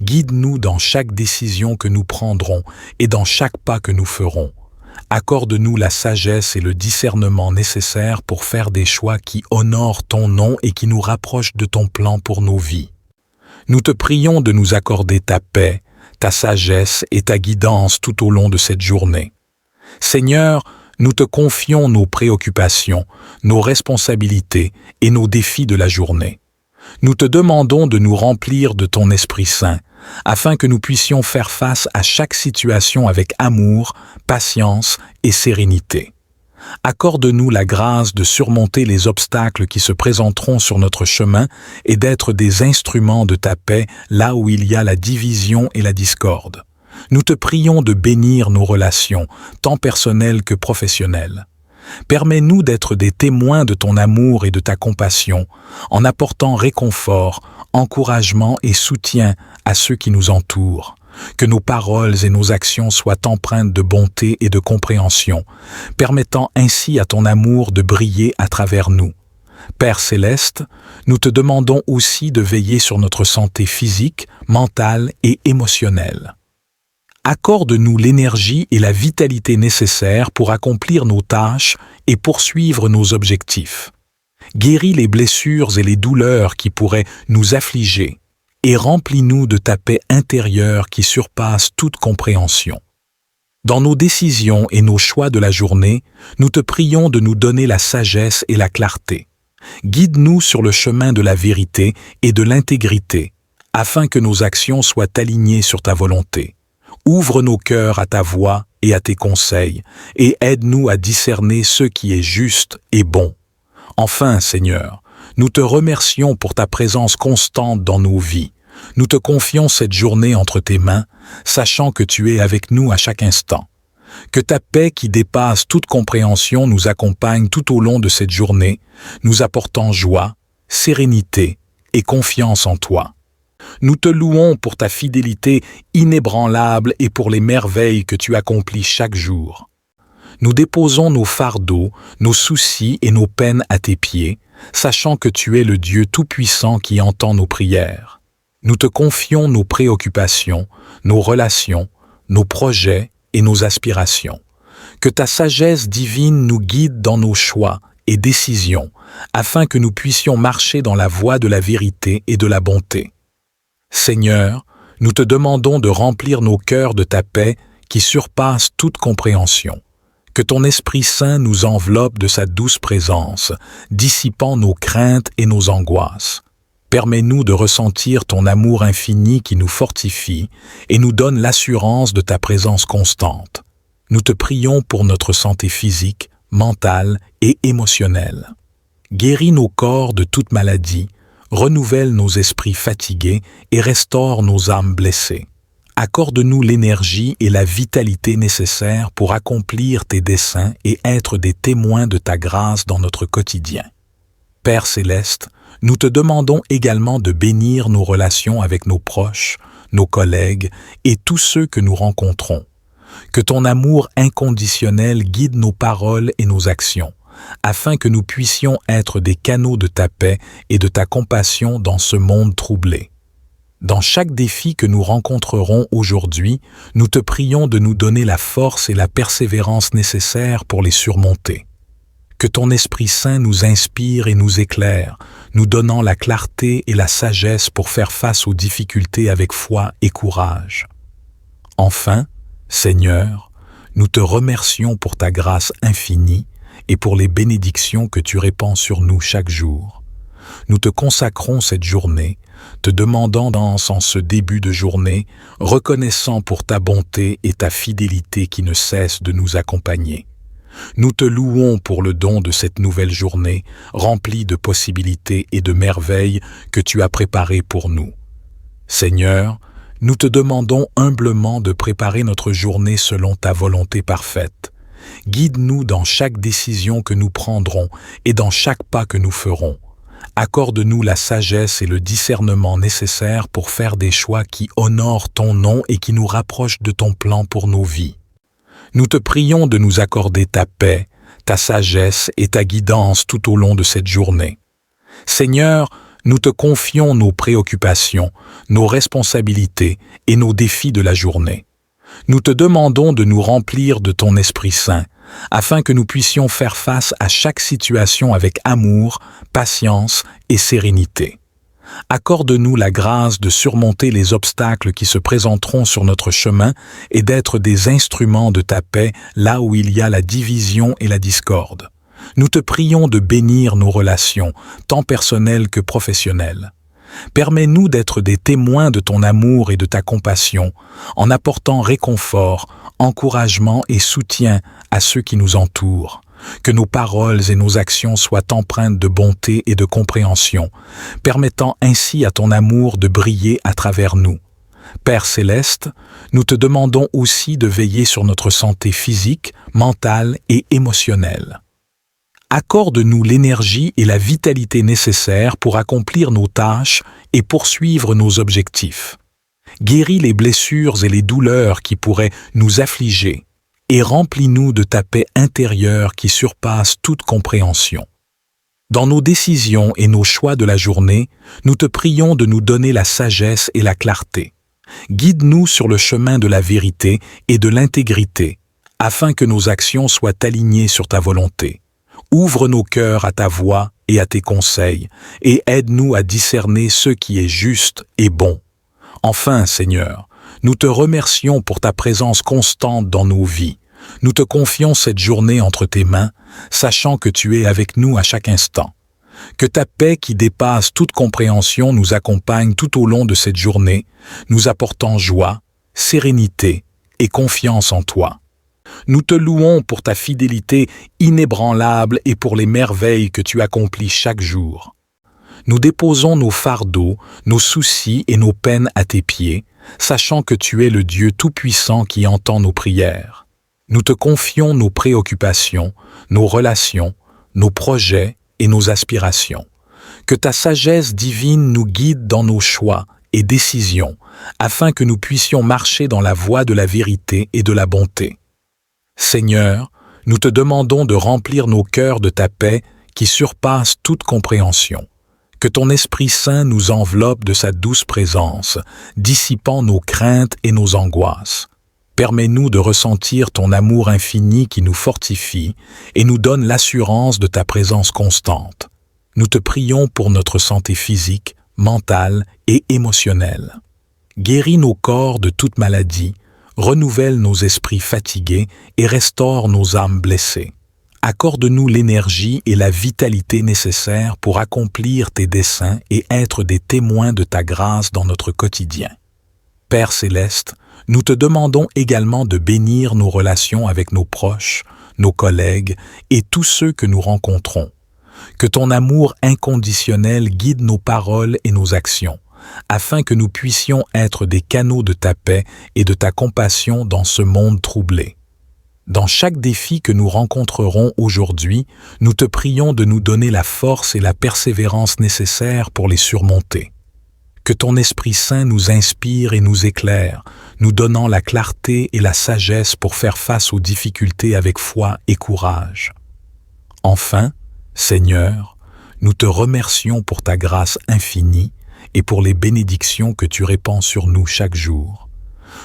Guide-nous dans chaque décision que nous prendrons et dans chaque pas que nous ferons. Accorde-nous la sagesse et le discernement nécessaires pour faire des choix qui honorent ton nom et qui nous rapprochent de ton plan pour nos vies. Nous te prions de nous accorder ta paix, ta sagesse et ta guidance tout au long de cette journée. Seigneur, nous te confions nos préoccupations, nos responsabilités et nos défis de la journée. Nous te demandons de nous remplir de ton Esprit Saint, afin que nous puissions faire face à chaque situation avec amour, patience et sérénité. Accorde-nous la grâce de surmonter les obstacles qui se présenteront sur notre chemin et d'être des instruments de ta paix là où il y a la division et la discorde. Nous te prions de bénir nos relations, tant personnelles que professionnelles. Permets-nous d'être des témoins de ton amour et de ta compassion, en apportant réconfort, encouragement et soutien à ceux qui nous entourent. Que nos paroles et nos actions soient empreintes de bonté et de compréhension, permettant ainsi à ton amour de briller à travers nous. Père céleste, nous te demandons aussi de veiller sur notre santé physique, mentale et émotionnelle. Accorde-nous l'énergie et la vitalité nécessaires pour accomplir nos tâches et poursuivre nos objectifs. Guéris les blessures et les douleurs qui pourraient nous affliger et remplis-nous de ta paix intérieure qui surpasse toute compréhension. Dans nos décisions et nos choix de la journée, nous te prions de nous donner la sagesse et la clarté. Guide-nous sur le chemin de la vérité et de l'intégrité, afin que nos actions soient alignées sur ta volonté. Ouvre nos cœurs à ta voix et à tes conseils, et aide-nous à discerner ce qui est juste et bon. Enfin, Seigneur, nous te remercions pour ta présence constante dans nos vies. Nous te confions cette journée entre tes mains, sachant que tu es avec nous à chaque instant. Que ta paix qui dépasse toute compréhension nous accompagne tout au long de cette journée, nous apportant joie, sérénité et confiance en toi. Nous te louons pour ta fidélité inébranlable et pour les merveilles que tu accomplis chaque jour. Nous déposons nos fardeaux, nos soucis et nos peines à tes pieds, sachant que tu es le Dieu Tout-Puissant qui entend nos prières. Nous te confions nos préoccupations, nos relations, nos projets et nos aspirations. Que ta sagesse divine nous guide dans nos choix et décisions, afin que nous puissions marcher dans la voie de la vérité et de la bonté. Seigneur, nous te demandons de remplir nos cœurs de ta paix qui surpasse toute compréhension. Que ton Esprit Saint nous enveloppe de sa douce présence, dissipant nos craintes et nos angoisses. Permets-nous de ressentir ton amour infini qui nous fortifie et nous donne l'assurance de ta présence constante. Nous te prions pour notre santé physique, mentale et émotionnelle. Guéris nos corps de toute maladie, renouvelle nos esprits fatigués et restaure nos âmes blessées. Accorde-nous l'énergie et la vitalité nécessaires pour accomplir tes desseins et être des témoins de ta grâce dans notre quotidien. Père céleste, nous te demandons également de bénir nos relations avec nos proches, nos collègues et tous ceux que nous rencontrons. Que ton amour inconditionnel guide nos paroles et nos actions, afin que nous puissions être des canaux de ta paix et de ta compassion dans ce monde troublé. Dans chaque défi que nous rencontrerons aujourd'hui, nous te prions de nous donner la force et la persévérance nécessaires pour les surmonter. Que ton Esprit Saint nous inspire et nous éclaire, nous donnant la clarté et la sagesse pour faire face aux difficultés avec foi et courage. Enfin, Seigneur, nous te remercions pour ta grâce infinie et pour les bénédictions que tu répands sur nous chaque jour. Nous te consacrons cette journée, te demandant en ce début de journée, reconnaissant pour ta bonté et ta fidélité qui ne cessent de nous accompagner. Nous te louons pour le don de cette nouvelle journée, remplie de possibilités et de merveilles que tu as préparées pour nous. Seigneur, nous te demandons humblement de préparer notre journée selon ta volonté parfaite. Guide-nous dans chaque décision que nous prendrons et dans chaque pas que nous ferons. Accorde-nous la sagesse et le discernement nécessaires pour faire des choix qui honorent ton nom et qui nous rapprochent de ton plan pour nos vies. Nous te prions de nous accorder ta paix, ta sagesse et ta guidance tout au long de cette journée. Seigneur, nous te confions nos préoccupations, nos responsabilités et nos défis de la journée. Nous te demandons de nous remplir de ton Esprit Saint, afin que nous puissions faire face à chaque situation avec amour, patience et sérénité. Accorde-nous la grâce de surmonter les obstacles qui se présenteront sur notre chemin et d'être des instruments de ta paix là où il y a la division et la discorde. Nous te prions de bénir nos relations, tant personnelles que professionnelles. Permets-nous d'être des témoins de ton amour et de ta compassion, en apportant réconfort, encouragement et soutien à ceux qui nous entourent. Que nos paroles et nos actions soient empreintes de bonté et de compréhension, permettant ainsi à ton amour de briller à travers nous. Père céleste, nous te demandons aussi de veiller sur notre santé physique, mentale et émotionnelle. Accorde-nous l'énergie et la vitalité nécessaires pour accomplir nos tâches et poursuivre nos objectifs. Guéris les blessures et les douleurs qui pourraient nous affliger et remplis-nous de ta paix intérieure qui surpasse toute compréhension. Dans nos décisions et nos choix de la journée, nous te prions de nous donner la sagesse et la clarté. Guide-nous sur le chemin de la vérité et de l'intégrité, afin que nos actions soient alignées sur ta volonté. Ouvre nos cœurs à ta voix et à tes conseils, et aide-nous à discerner ce qui est juste et bon. Enfin, Seigneur, nous te remercions pour ta présence constante dans nos vies. Nous te confions cette journée entre tes mains, sachant que tu es avec nous à chaque instant. Que ta paix qui dépasse toute compréhension nous accompagne tout au long de cette journée, nous apportant joie, sérénité et confiance en toi. Nous te louons pour ta fidélité inébranlable et pour les merveilles que tu accomplis chaque jour. Nous déposons nos fardeaux, nos soucis et nos peines à tes pieds, sachant que tu es le Dieu Tout-Puissant qui entend nos prières. Nous te confions nos préoccupations, nos relations, nos projets et nos aspirations. Que ta sagesse divine nous guide dans nos choix et décisions, afin que nous puissions marcher dans la voie de la vérité et de la bonté. Seigneur, nous te demandons de remplir nos cœurs de ta paix qui surpasse toute compréhension. Que ton Esprit Saint nous enveloppe de sa douce présence, dissipant nos craintes et nos angoisses. Permets-nous de ressentir ton amour infini qui nous fortifie et nous donne l'assurance de ta présence constante. Nous te prions pour notre santé physique, mentale et émotionnelle. Guéris nos corps de toute maladie, renouvelle nos esprits fatigués et restaure nos âmes blessées. Accorde-nous l'énergie et la vitalité nécessaires pour accomplir tes desseins et être des témoins de ta grâce dans notre quotidien. Père céleste, nous te demandons également de bénir nos relations avec nos proches, nos collègues et tous ceux que nous rencontrons. Que ton amour inconditionnel guide nos paroles et nos actions, afin que nous puissions être des canaux de ta paix et de ta compassion dans ce monde troublé. Dans chaque défi que nous rencontrerons aujourd'hui, nous te prions de nous donner la force et la persévérance nécessaires pour les surmonter. Que ton Esprit Saint nous inspire et nous éclaire, nous donnant la clarté et la sagesse pour faire face aux difficultés avec foi et courage. Enfin, Seigneur, nous te remercions pour ta grâce infinie et pour les bénédictions que tu répands sur nous chaque jour.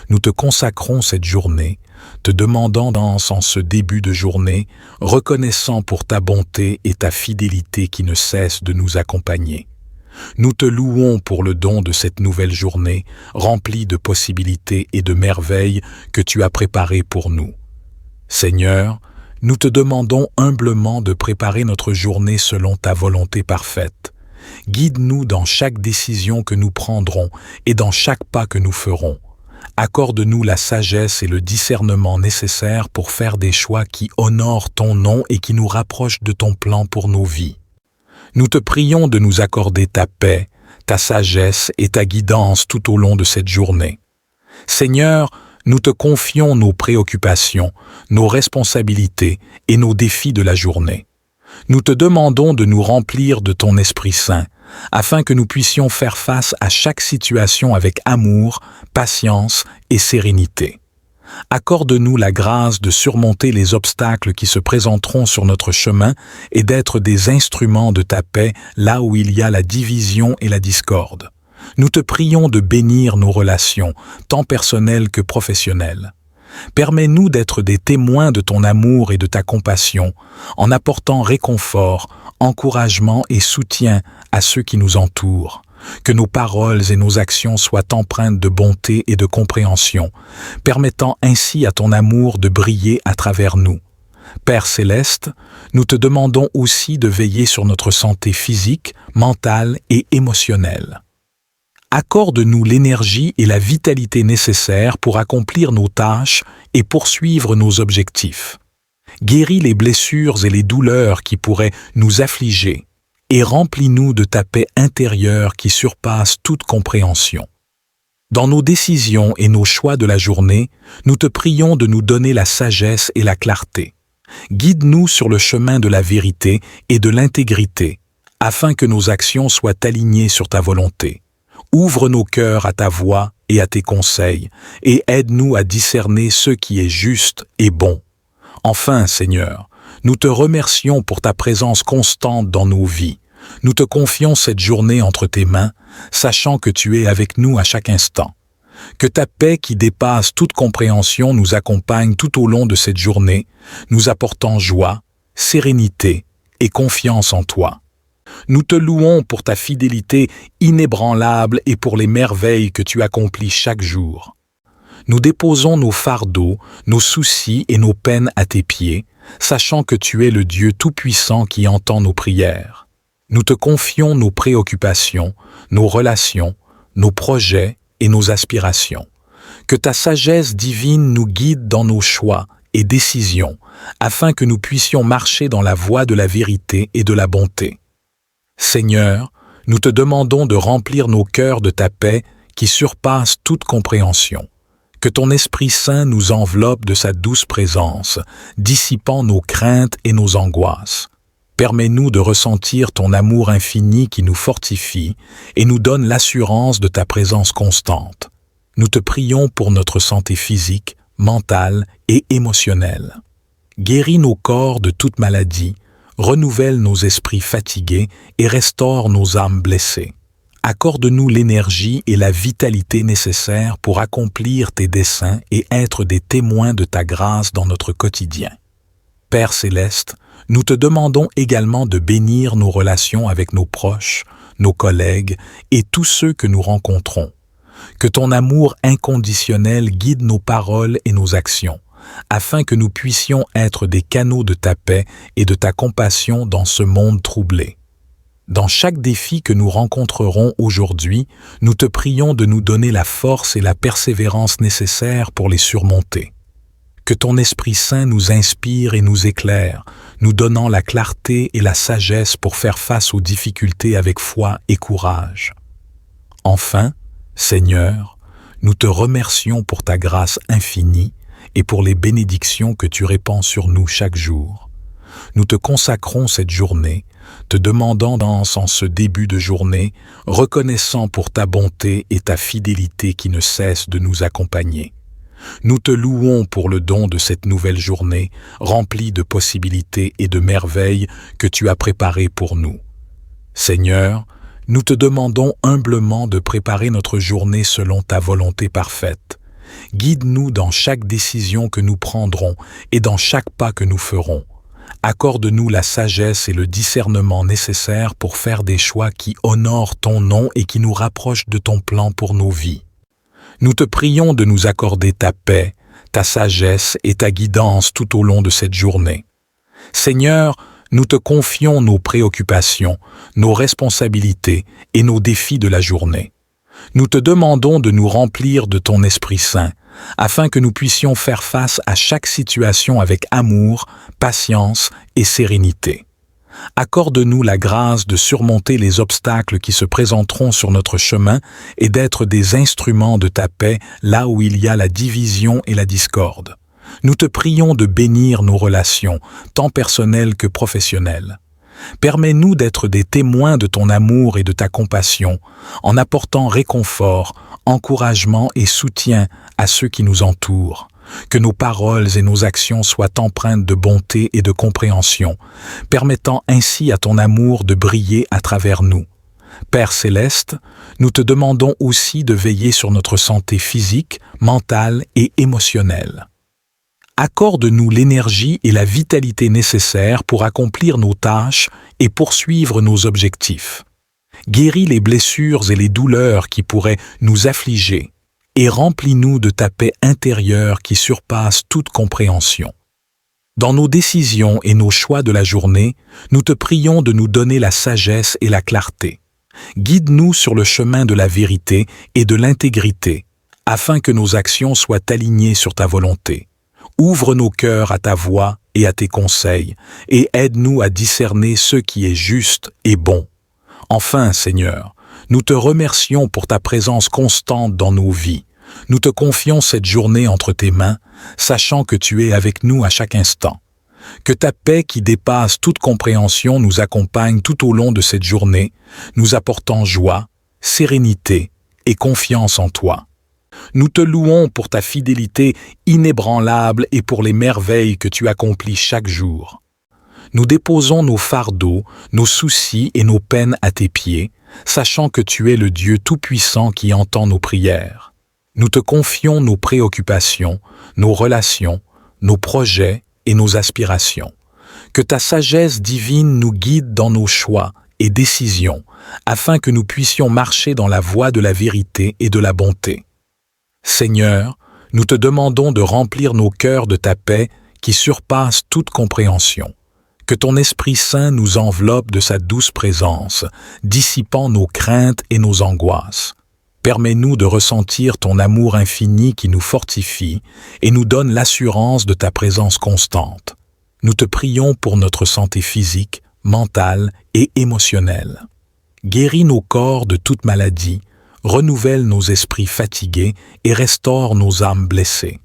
Nous te consacrons cette journée, te demandant en ce début de journée, reconnaissant pour ta bonté et ta fidélité qui ne cessent de nous accompagner. Nous te louons pour le don de cette nouvelle journée, remplie de possibilités et de merveilles que tu as préparées pour nous. Seigneur, nous te demandons humblement de préparer notre journée selon ta volonté parfaite. Guide-nous dans chaque décision que nous prendrons et dans chaque pas que nous ferons. Accorde-nous la sagesse et le discernement nécessaires pour faire des choix qui honorent ton nom et qui nous rapprochent de ton plan pour nos vies. Nous te prions de nous accorder ta paix, ta sagesse et ta guidance tout au long de cette journée. Seigneur, nous te confions nos préoccupations, nos responsabilités et nos défis de la journée. Nous te demandons de nous remplir de ton Esprit Saint, afin que nous puissions faire face à chaque situation avec amour, patience et sérénité. Accorde-nous la grâce de surmonter les obstacles qui se présenteront sur notre chemin et d'être des instruments de ta paix là où il y a la division et la discorde. Nous te prions de bénir nos relations, tant personnelles que professionnelles. Permets-nous d'être des témoins de ton amour et de ta compassion, en apportant réconfort, encouragement et soutien à ceux qui nous entourent. Que nos paroles et nos actions soient empreintes de bonté et de compréhension, permettant ainsi à ton amour de briller à travers nous. Père céleste, nous te demandons aussi de veiller sur notre santé physique, mentale et émotionnelle. Accorde-nous l'énergie et la vitalité nécessaires pour accomplir nos tâches et poursuivre nos objectifs. Guéris les blessures et les douleurs qui pourraient nous affliger et remplis-nous de ta paix intérieure qui surpasse toute compréhension. Dans nos décisions et nos choix de la journée, nous te prions de nous donner la sagesse et la clarté. Guide-nous sur le chemin de la vérité et de l'intégrité, afin que nos actions soient alignées sur ta volonté. Ouvre nos cœurs à ta voix et à tes conseils, et aide-nous à discerner ce qui est juste et bon. Enfin, Seigneur, nous te remercions pour ta présence constante dans nos vies. Nous te confions cette journée entre tes mains, sachant que tu es avec nous à chaque instant. Que ta paix qui dépasse toute compréhension nous accompagne tout au long de cette journée, nous apportant joie, sérénité et confiance en toi. Nous te louons pour ta fidélité inébranlable et pour les merveilles que tu accomplis chaque jour. Nous déposons nos fardeaux, nos soucis et nos peines à tes pieds, sachant que tu es le Dieu Tout-Puissant qui entend nos prières. Nous te confions nos préoccupations, nos relations, nos projets et nos aspirations. Que ta sagesse divine nous guide dans nos choix et décisions, afin que nous puissions marcher dans la voie de la vérité et de la bonté. Seigneur, nous te demandons de remplir nos cœurs de ta paix qui surpasse toute compréhension. Que ton Esprit Saint nous enveloppe de sa douce présence, dissipant nos craintes et nos angoisses. Permets-nous de ressentir ton amour infini qui nous fortifie et nous donne l'assurance de ta présence constante. Nous te prions pour notre santé physique, mentale et émotionnelle. Guéris nos corps de toute maladie, renouvelle nos esprits fatigués et restaure nos âmes blessées. Accorde-nous l'énergie et la vitalité nécessaires pour accomplir tes desseins et être des témoins de ta grâce dans notre quotidien. Père céleste, nous te demandons également de bénir nos relations avec nos proches, nos collègues et tous ceux que nous rencontrons. Que ton amour inconditionnel guide nos paroles et nos actions, afin que nous puissions être des canaux de ta paix et de ta compassion dans ce monde troublé. Dans chaque défi que nous rencontrerons aujourd'hui, nous te prions de nous donner la force et la persévérance nécessaires pour les surmonter. Que ton Esprit Saint nous inspire et nous éclaire, nous donnant la clarté et la sagesse pour faire face aux difficultés avec foi et courage. Enfin, Seigneur, nous te remercions pour ta grâce infinie et pour les bénédictions que tu répands sur nous chaque jour. Nous te consacrons cette journée, te demandant en ce début de journée, reconnaissant pour ta bonté et ta fidélité qui ne cessent de nous accompagner. Nous te louons pour le don de cette nouvelle journée, remplie de possibilités et de merveilles que tu as préparées pour nous. Seigneur, nous te demandons humblement de préparer notre journée selon ta volonté parfaite. Guide-nous dans chaque décision que nous prendrons et dans chaque pas que nous ferons. Accorde-nous la sagesse et le discernement nécessaires pour faire des choix qui honorent ton nom et qui nous rapprochent de ton plan pour nos vies. Nous te prions de nous accorder ta paix, ta sagesse et ta guidance tout au long de cette journée. Seigneur, nous te confions nos préoccupations, nos responsabilités et nos défis de la journée. Nous te demandons de nous remplir de ton Esprit Saint, afin que nous puissions faire face à chaque situation avec amour, patience et sérénité. Accorde-nous la grâce de surmonter les obstacles qui se présenteront sur notre chemin et d'être des instruments de ta paix là où il y a la division et la discorde. Nous te prions de bénir nos relations, tant personnelles que professionnelles. Permets-nous d'être des témoins de ton amour et de ta compassion, en apportant réconfort, encouragement et soutien à ceux qui nous entourent. Que nos paroles et nos actions soient empreintes de bonté et de compréhension, permettant ainsi à ton amour de briller à travers nous. Père céleste, nous te demandons aussi de veiller sur notre santé physique, mentale et émotionnelle. Accorde-nous l'énergie et la vitalité nécessaires pour accomplir nos tâches et poursuivre nos objectifs. Guéris les blessures et les douleurs qui pourraient nous affliger et remplis-nous de ta paix intérieure qui surpasse toute compréhension. Dans nos décisions et nos choix de la journée, nous te prions de nous donner la sagesse et la clarté. Guide-nous sur le chemin de la vérité et de l'intégrité, afin que nos actions soient alignées sur ta volonté. Ouvre nos cœurs à ta voix et à tes conseils, et aide-nous à discerner ce qui est juste et bon. Enfin, Seigneur, nous te remercions pour ta présence constante dans nos vies. Nous te confions cette journée entre tes mains, sachant que tu es avec nous à chaque instant. Que ta paix qui dépasse toute compréhension nous accompagne tout au long de cette journée, nous apportant joie, sérénité et confiance en toi. Nous te louons pour ta fidélité inébranlable et pour les merveilles que tu accomplis chaque jour. Nous déposons nos fardeaux, nos soucis et nos peines à tes pieds, sachant que tu es le Dieu Tout-Puissant qui entend nos prières. Nous te confions nos préoccupations, nos relations, nos projets et nos aspirations. Que ta sagesse divine nous guide dans nos choix et décisions, afin que nous puissions marcher dans la voie de la vérité et de la bonté. Seigneur, nous te demandons de remplir nos cœurs de ta paix qui surpasse toute compréhension. Que ton Esprit Saint nous enveloppe de sa douce présence, dissipant nos craintes et nos angoisses. Permets-nous de ressentir ton amour infini qui nous fortifie et nous donne l'assurance de ta présence constante. Nous te prions pour notre santé physique, mentale et émotionnelle. Guéris nos corps de toute maladie, renouvelle nos esprits fatigués et restaure nos âmes blessées.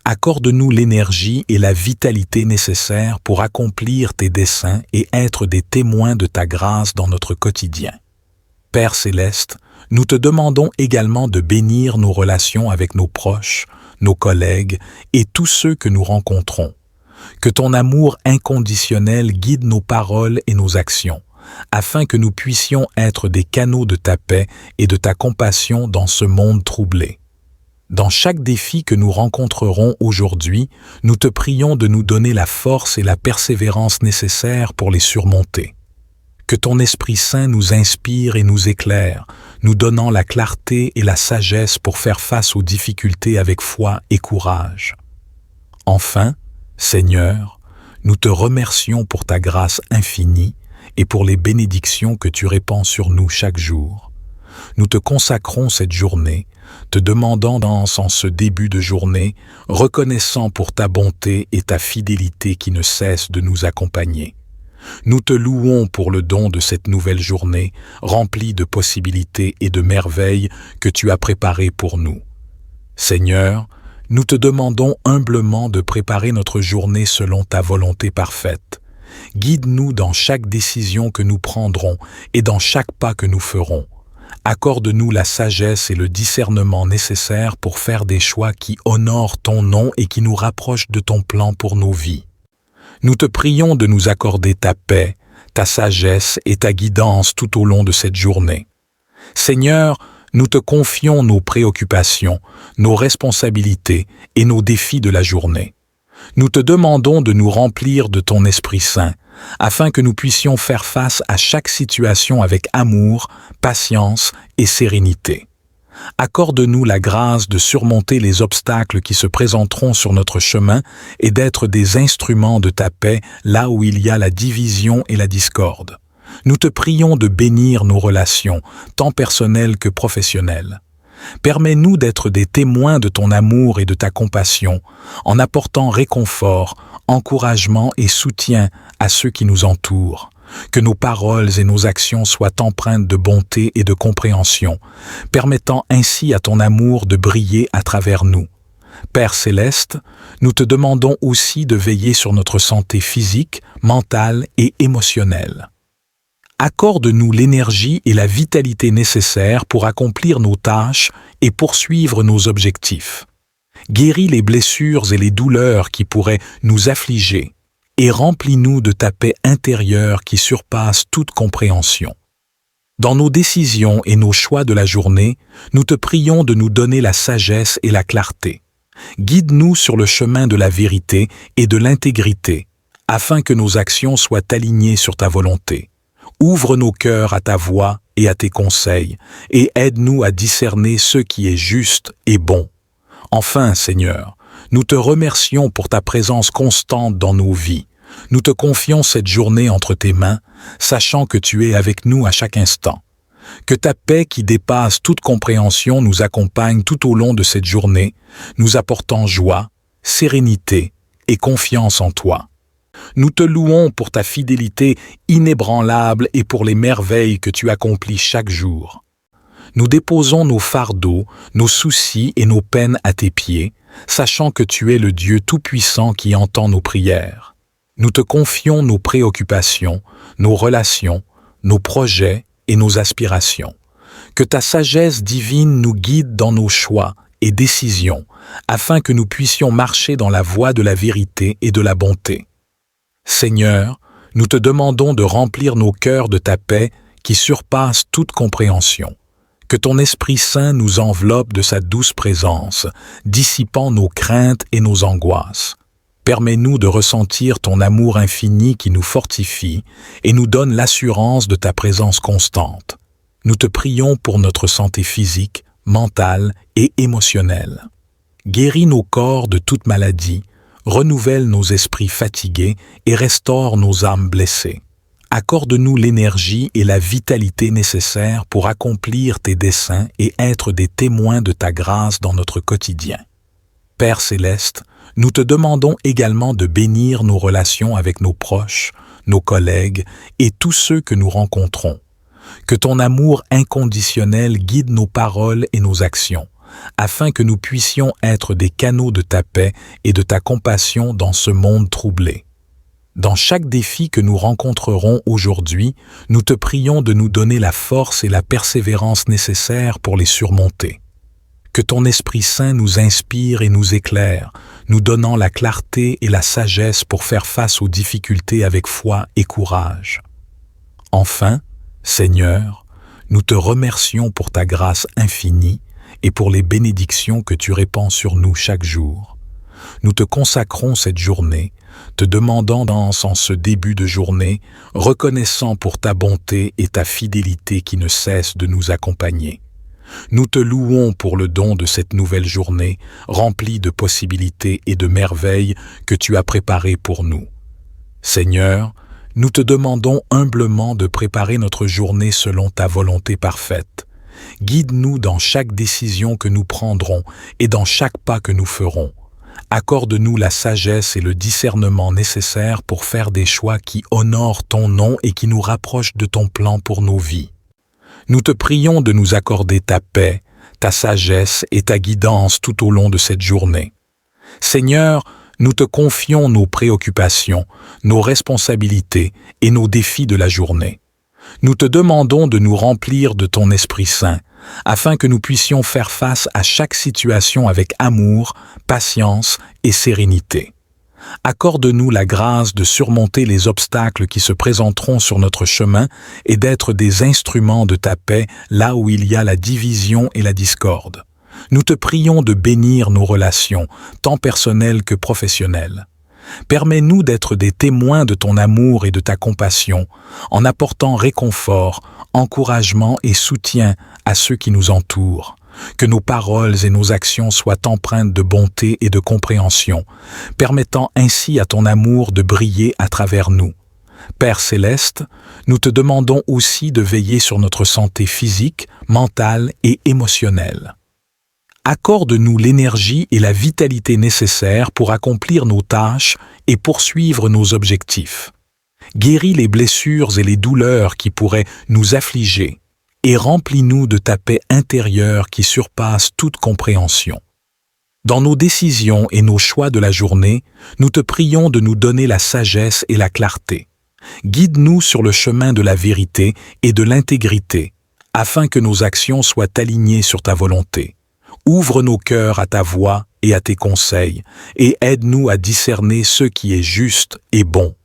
Accorde-nous l'énergie et la vitalité nécessaires pour accomplir tes desseins et être des témoins de ta grâce dans notre quotidien. Père céleste, nous te demandons également de bénir nos relations avec nos proches, nos collègues et tous ceux que nous rencontrons. Que ton amour inconditionnel guide nos paroles et nos actions, afin que nous puissions être des canaux de ta paix et de ta compassion dans ce monde troublé. Dans chaque défi que nous rencontrerons aujourd'hui, nous te prions de nous donner la force et la persévérance nécessaires pour les surmonter. Que ton Esprit Saint nous inspire et nous éclaire, nous donnant la clarté et la sagesse pour faire face aux difficultés avec foi et courage. Enfin, Seigneur, nous te remercions pour ta grâce infinie et pour les bénédictions que tu répands sur nous chaque jour. Nous te consacrons cette journée, te demandant en ce début de journée, reconnaissant pour ta bonté et ta fidélité qui ne cessent de nous accompagner. Nous te louons pour le don de cette nouvelle journée, remplie de possibilités et de merveilles que tu as préparées pour nous. Seigneur, nous te demandons humblement de préparer notre journée selon ta volonté parfaite. Guide-nous dans chaque décision que nous prendrons et dans chaque pas que nous ferons. Accorde-nous la sagesse et le discernement nécessaires pour faire des choix qui honorent ton nom et qui nous rapprochent de ton plan pour nos vies. Nous te prions de nous accorder ta paix, ta sagesse et ta guidance tout au long de cette journée. Seigneur, nous te confions nos préoccupations, nos responsabilités et nos défis de la journée. Nous te demandons de nous remplir de ton Esprit Saint, afin que nous puissions faire face à chaque situation avec amour, patience et sérénité. Accorde-nous la grâce de surmonter les obstacles qui se présenteront sur notre chemin et d'être des instruments de ta paix là où il y a la division et la discorde. Nous te prions de bénir nos relations, tant personnelles que professionnelles. Permets-nous d'être des témoins de ton amour et de ta compassion, en apportant réconfort, encouragement et soutien à ceux qui nous entourent. Que nos paroles et nos actions soient empreintes de bonté et de compréhension, permettant ainsi à ton amour de briller à travers nous. Père céleste, nous te demandons aussi de veiller sur notre santé physique, mentale et émotionnelle. Accorde-nous l'énergie et la vitalité nécessaires pour accomplir nos tâches et poursuivre nos objectifs. Guéris les blessures et les douleurs qui pourraient nous affliger et remplis-nous de ta paix intérieure qui surpasse toute compréhension. Dans nos décisions et nos choix de la journée, nous te prions de nous donner la sagesse et la clarté. Guide-nous sur le chemin de la vérité et de l'intégrité, afin que nos actions soient alignées sur ta volonté. Ouvre nos cœurs à ta voix et à tes conseils, et aide-nous à discerner ce qui est juste et bon. Enfin, Seigneur, nous te remercions pour ta présence constante dans nos vies. Nous te confions cette journée entre tes mains, sachant que tu es avec nous à chaque instant. Que ta paix qui dépasse toute compréhension nous accompagne tout au long de cette journée, nous apportant joie, sérénité et confiance en toi. Nous te louons pour ta fidélité inébranlable et pour les merveilles que tu accomplis chaque jour. Nous déposons nos fardeaux, nos soucis et nos peines à tes pieds, sachant que tu es le Dieu Tout-Puissant qui entend nos prières. Nous te confions nos préoccupations, nos relations, nos projets et nos aspirations. Que ta sagesse divine nous guide dans nos choix et décisions, afin que nous puissions marcher dans la voie de la vérité et de la bonté. Seigneur, nous te demandons de remplir nos cœurs de ta paix qui surpasse toute compréhension. Que ton Esprit Saint nous enveloppe de sa douce présence, dissipant nos craintes et nos angoisses. Permets-nous de ressentir ton amour infini qui nous fortifie et nous donne l'assurance de ta présence constante. Nous te prions pour notre santé physique, mentale et émotionnelle. Guéris nos corps de toute maladie, renouvelle nos esprits fatigués et restaure nos âmes blessées. Accorde-nous l'énergie et la vitalité nécessaires pour accomplir tes desseins et être des témoins de ta grâce dans notre quotidien. Père céleste, nous te demandons également de bénir nos relations avec nos proches, nos collègues et tous ceux que nous rencontrons. Que ton amour inconditionnel guide nos paroles et nos actions, afin que nous puissions être des canaux de ta paix et de ta compassion dans ce monde troublé. Dans chaque défi que nous rencontrerons aujourd'hui, nous te prions de nous donner la force et la persévérance nécessaires pour les surmonter. Que ton Esprit Saint nous inspire et nous éclaire, nous donnant la clarté et la sagesse pour faire face aux difficultés avec foi et courage. Enfin, Seigneur, nous te remercions pour ta grâce infinie et pour les bénédictions que tu répands sur nous chaque jour. Nous te consacrons cette journée, te demandant en ce début de journée, reconnaissant pour ta bonté et ta fidélité qui ne cessent de nous accompagner. Nous te louons pour le don de cette nouvelle journée, remplie de possibilités et de merveilles que tu as préparées pour nous. Seigneur, nous te demandons humblement de préparer notre journée selon ta volonté parfaite. Guide-nous dans chaque décision que nous prendrons et dans chaque pas que nous ferons. Accorde-nous la sagesse et le discernement nécessaires pour faire des choix qui honorent ton nom et qui nous rapprochent de ton plan pour nos vies. Nous te prions de nous accorder ta paix, ta sagesse et ta guidance tout au long de cette journée. Seigneur, nous te confions nos préoccupations, nos responsabilités et nos défis de la journée. Nous te demandons de nous remplir de ton Esprit Saint, afin que nous puissions faire face à chaque situation avec amour, patience et sérénité. Accorde-nous la grâce de surmonter les obstacles qui se présenteront sur notre chemin et d'être des instruments de ta paix là où il y a la division et la discorde. Nous te prions de bénir nos relations, tant personnelles que professionnelles. Permets-nous d'être des témoins de ton amour et de ta compassion, en apportant réconfort, encouragement et soutien à ceux qui nous entourent. Que nos paroles et nos actions soient empreintes de bonté et de compréhension, permettant ainsi à ton amour de briller à travers nous. Père céleste, nous te demandons aussi de veiller sur notre santé physique, mentale et émotionnelle. Accorde-nous l'énergie et la vitalité nécessaires pour accomplir nos tâches et poursuivre nos objectifs. Guéris les blessures et les douleurs qui pourraient nous affliger et remplis-nous de ta paix intérieure qui surpasse toute compréhension. Dans nos décisions et nos choix de la journée, nous te prions de nous donner la sagesse et la clarté. Guide-nous sur le chemin de la vérité et de l'intégrité, afin que nos actions soient alignées sur ta volonté. Ouvre nos cœurs à ta voix et à tes conseils, et aide-nous à discerner ce qui est juste et bon.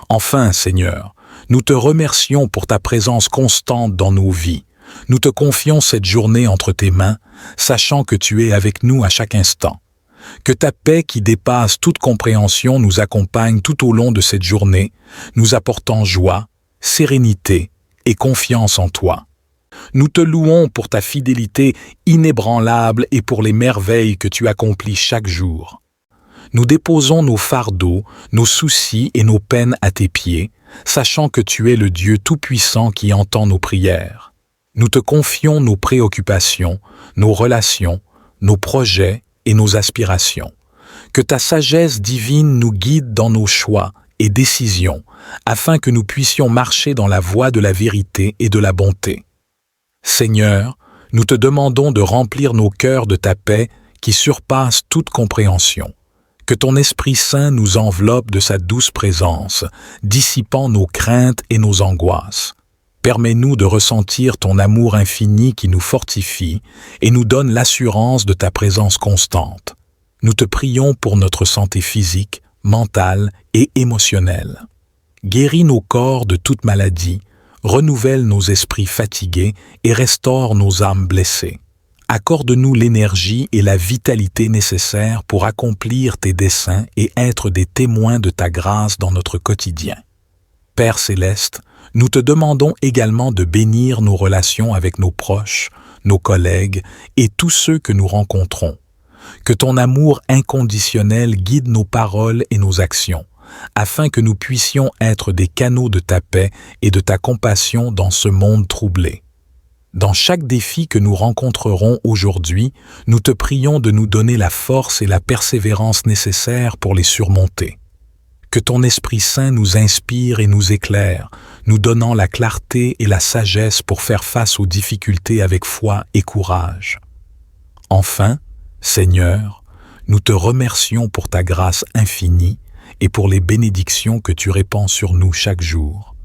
Enfin, Seigneur, nous te remercions pour ta présence constante dans nos vies. Nous te confions cette journée entre tes mains, sachant que tu es avec nous à chaque instant. Que ta paix qui dépasse toute compréhension nous accompagne tout au long de cette journée, nous apportant joie, sérénité et confiance en toi. Nous te louons pour ta fidélité inébranlable et pour les merveilles que tu accomplis chaque jour. Nous déposons nos fardeaux, nos soucis et nos peines à tes pieds, sachant que tu es le Dieu Tout-Puissant qui entend nos prières. Nous te confions nos préoccupations, nos relations, nos projets et nos aspirations. Que ta sagesse divine nous guide dans nos choix et décisions, afin que nous puissions marcher dans la voie de la vérité et de la bonté. Seigneur, nous te demandons de remplir nos cœurs de ta paix qui surpasse toute compréhension. Que ton Esprit Saint nous enveloppe de sa douce présence, dissipant nos craintes et nos angoisses. Permets-nous de ressentir ton amour infini qui nous fortifie et nous donne l'assurance de ta présence constante. Nous te prions pour notre santé physique, mentale et émotionnelle. Guéris nos corps de toute maladie, renouvelle nos esprits fatigués et restaure nos âmes blessées. Accorde-nous l'énergie et la vitalité nécessaires pour accomplir tes desseins et être des témoins de ta grâce dans notre quotidien. Père céleste, nous te demandons également de bénir nos relations avec nos proches, nos collègues et tous ceux que nous rencontrons. Que ton amour inconditionnel guide nos paroles et nos actions, afin que nous puissions être des canaux de ta paix et de ta compassion dans ce monde troublé. Dans chaque défi que nous rencontrerons aujourd'hui, nous te prions de nous donner la force et la persévérance nécessaires pour les surmonter. Que ton Esprit Saint nous inspire et nous éclaire, nous donnant la clarté et la sagesse pour faire face aux difficultés avec foi et courage. Enfin, Seigneur, nous te remercions pour ta grâce infinie et pour les bénédictions que tu répands sur nous chaque jour.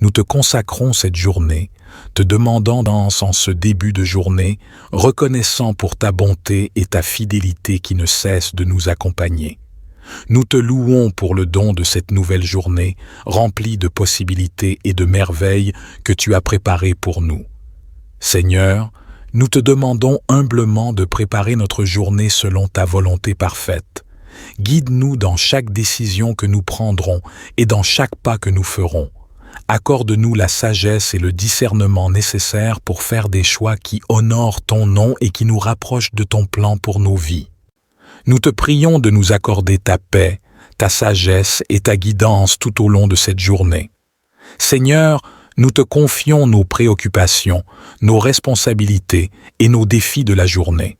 Nous te consacrons cette journée, te demandant en ce début de journée, reconnaissant pour ta bonté et ta fidélité qui ne cessent de nous accompagner. Nous te louons pour le don de cette nouvelle journée, remplie de possibilités et de merveilles que tu as préparées pour nous. Seigneur, nous te demandons humblement de préparer notre journée selon ta volonté parfaite. Guide-nous dans chaque décision que nous prendrons et dans chaque pas que nous ferons. Accorde-nous la sagesse et le discernement nécessaires pour faire des choix qui honorent ton nom et qui nous rapprochent de ton plan pour nos vies. Nous te prions de nous accorder ta paix, ta sagesse et ta guidance tout au long de cette journée. Seigneur, nous te confions nos préoccupations, nos responsabilités et nos défis de la journée.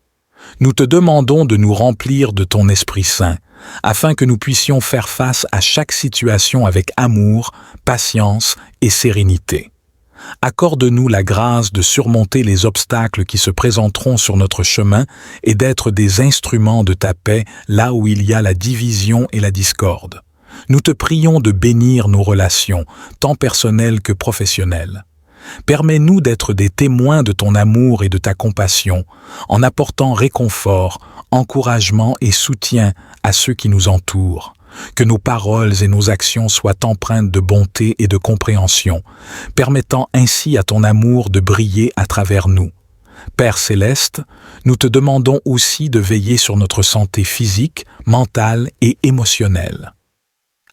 Nous te demandons de nous remplir de ton Esprit Saint, afin que nous puissions faire face à chaque situation avec amour, patience et sérénité. Accorde-nous la grâce de surmonter les obstacles qui se présenteront sur notre chemin et d'être des instruments de ta paix là où il y a la division et la discorde. Nous te prions de bénir nos relations, tant personnelles que professionnelles. Permets-nous d'être des témoins de ton amour et de ta compassion, en apportant réconfort, encouragement et soutien à ceux qui nous entourent. Que nos paroles et nos actions soient empreintes de bonté et de compréhension, permettant ainsi à ton amour de briller à travers nous. Père céleste, nous te demandons aussi de veiller sur notre santé physique, mentale et émotionnelle.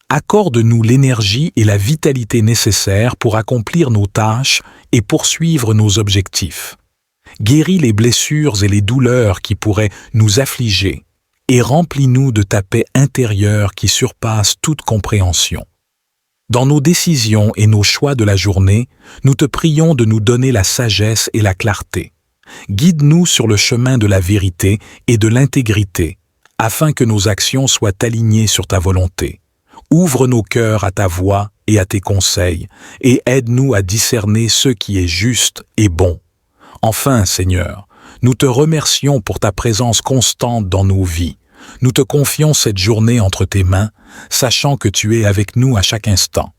Accorde-nous l'énergie et la vitalité nécessaires pour accomplir nos tâches et poursuivre nos objectifs. Guéris les blessures et les douleurs qui pourraient nous affliger et remplis-nous de ta paix intérieure qui surpasse toute compréhension. Dans nos décisions et nos choix de la journée, nous te prions de nous donner la sagesse et la clarté. Guide-nous sur le chemin de la vérité et de l'intégrité, afin que nos actions soient alignées sur ta volonté. Ouvre nos cœurs à ta voix et à tes conseils, et aide-nous à discerner ce qui est juste et bon. Enfin, Seigneur, nous te remercions pour ta présence constante dans nos vies. Nous te confions cette journée entre tes mains, sachant que tu es avec nous à chaque instant.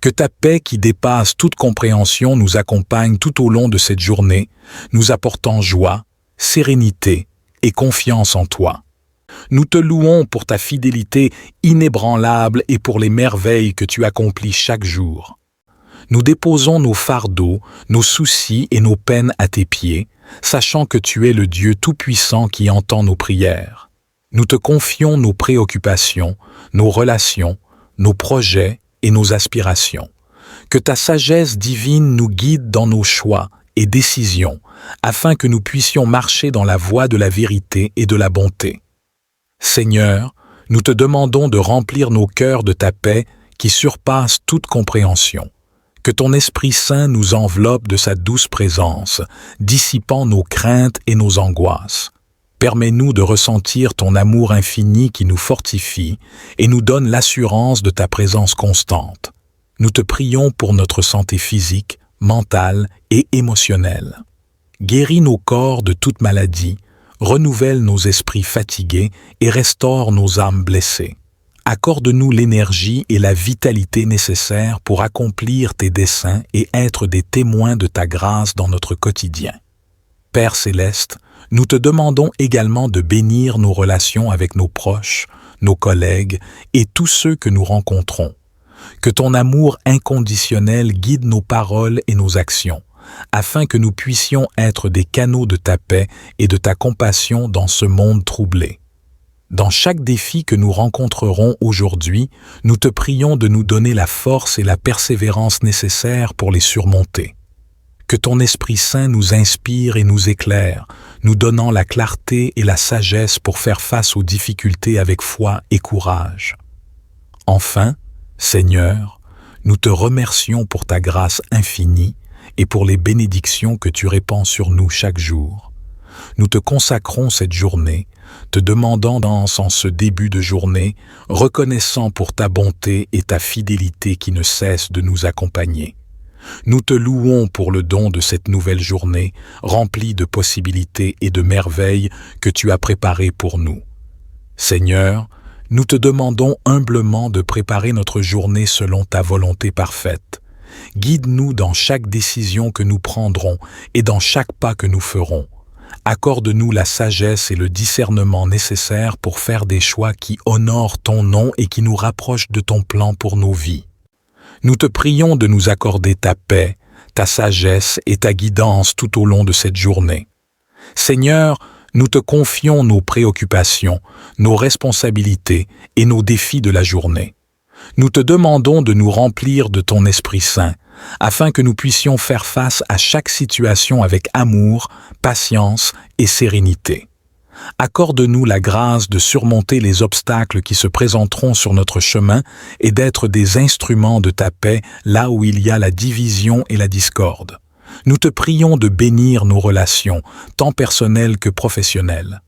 Que ta paix qui dépasse toute compréhension nous accompagne tout au long de cette journée, nous apportant joie, sérénité et confiance en toi. Nous te louons pour ta fidélité inébranlable et pour les merveilles que tu accomplis chaque jour. Nous déposons nos fardeaux, nos soucis et nos peines à tes pieds, sachant que tu es le Dieu Tout-Puissant qui entend nos prières. Nous te confions nos préoccupations, nos relations, nos projets et nos aspirations. Que ta sagesse divine nous guide dans nos choix et décisions, afin que nous puissions marcher dans la voie de la vérité et de la bonté. Seigneur, nous te demandons de remplir nos cœurs de ta paix qui surpasse toute compréhension. Que ton Esprit Saint nous enveloppe de sa douce présence, dissipant nos craintes et nos angoisses. Permets-nous de ressentir ton amour infini qui nous fortifie et nous donne l'assurance de ta présence constante. Nous te prions pour notre santé physique, mentale et émotionnelle. Guéris nos corps de toute maladie, renouvelle nos esprits fatigués et restaure nos âmes blessées. Accorde-nous l'énergie et la vitalité nécessaires pour accomplir tes desseins et être des témoins de ta grâce dans notre quotidien. Père céleste, nous te demandons également de bénir nos relations avec nos proches, nos collègues et tous ceux que nous rencontrons. Que ton amour inconditionnel guide nos paroles et nos actions, afin que nous puissions être des canaux de ta paix et de ta compassion dans ce monde troublé. Dans chaque défi que nous rencontrerons aujourd'hui, nous te prions de nous donner la force et la persévérance nécessaires pour les surmonter. Que ton Esprit Saint nous inspire et nous éclaire, nous donnant la clarté et la sagesse pour faire face aux difficultés avec foi et courage. Enfin, Seigneur, nous te remercions pour ta grâce infinie et pour les bénédictions que tu répands sur nous chaque jour. Nous te consacrons cette journée, te demandant en ce début de journée, reconnaissant pour ta bonté et ta fidélité qui ne cessent de nous accompagner. Nous te louons pour le don de cette nouvelle journée, remplie de possibilités et de merveilles que tu as préparées pour nous. Seigneur, nous te demandons humblement de préparer notre journée selon ta volonté parfaite. Guide-nous dans chaque décision que nous prendrons et dans chaque pas que nous ferons. Accorde-nous la sagesse et le discernement nécessaires pour faire des choix qui honorent ton nom et qui nous rapprochent de ton plan pour nos vies. Nous te prions de nous accorder ta paix, ta sagesse et ta guidance tout au long de cette journée. Seigneur, nous te confions nos préoccupations, nos responsabilités et nos défis de la journée. Nous te demandons de nous remplir de ton Esprit Saint, afin que nous puissions faire face à chaque situation avec amour, patience et sérénité. Accorde-nous la grâce de surmonter les obstacles qui se présenteront sur notre chemin et d'être des instruments de ta paix là où il y a la division et la discorde. Nous te prions de bénir nos relations, tant personnelles que professionnelles.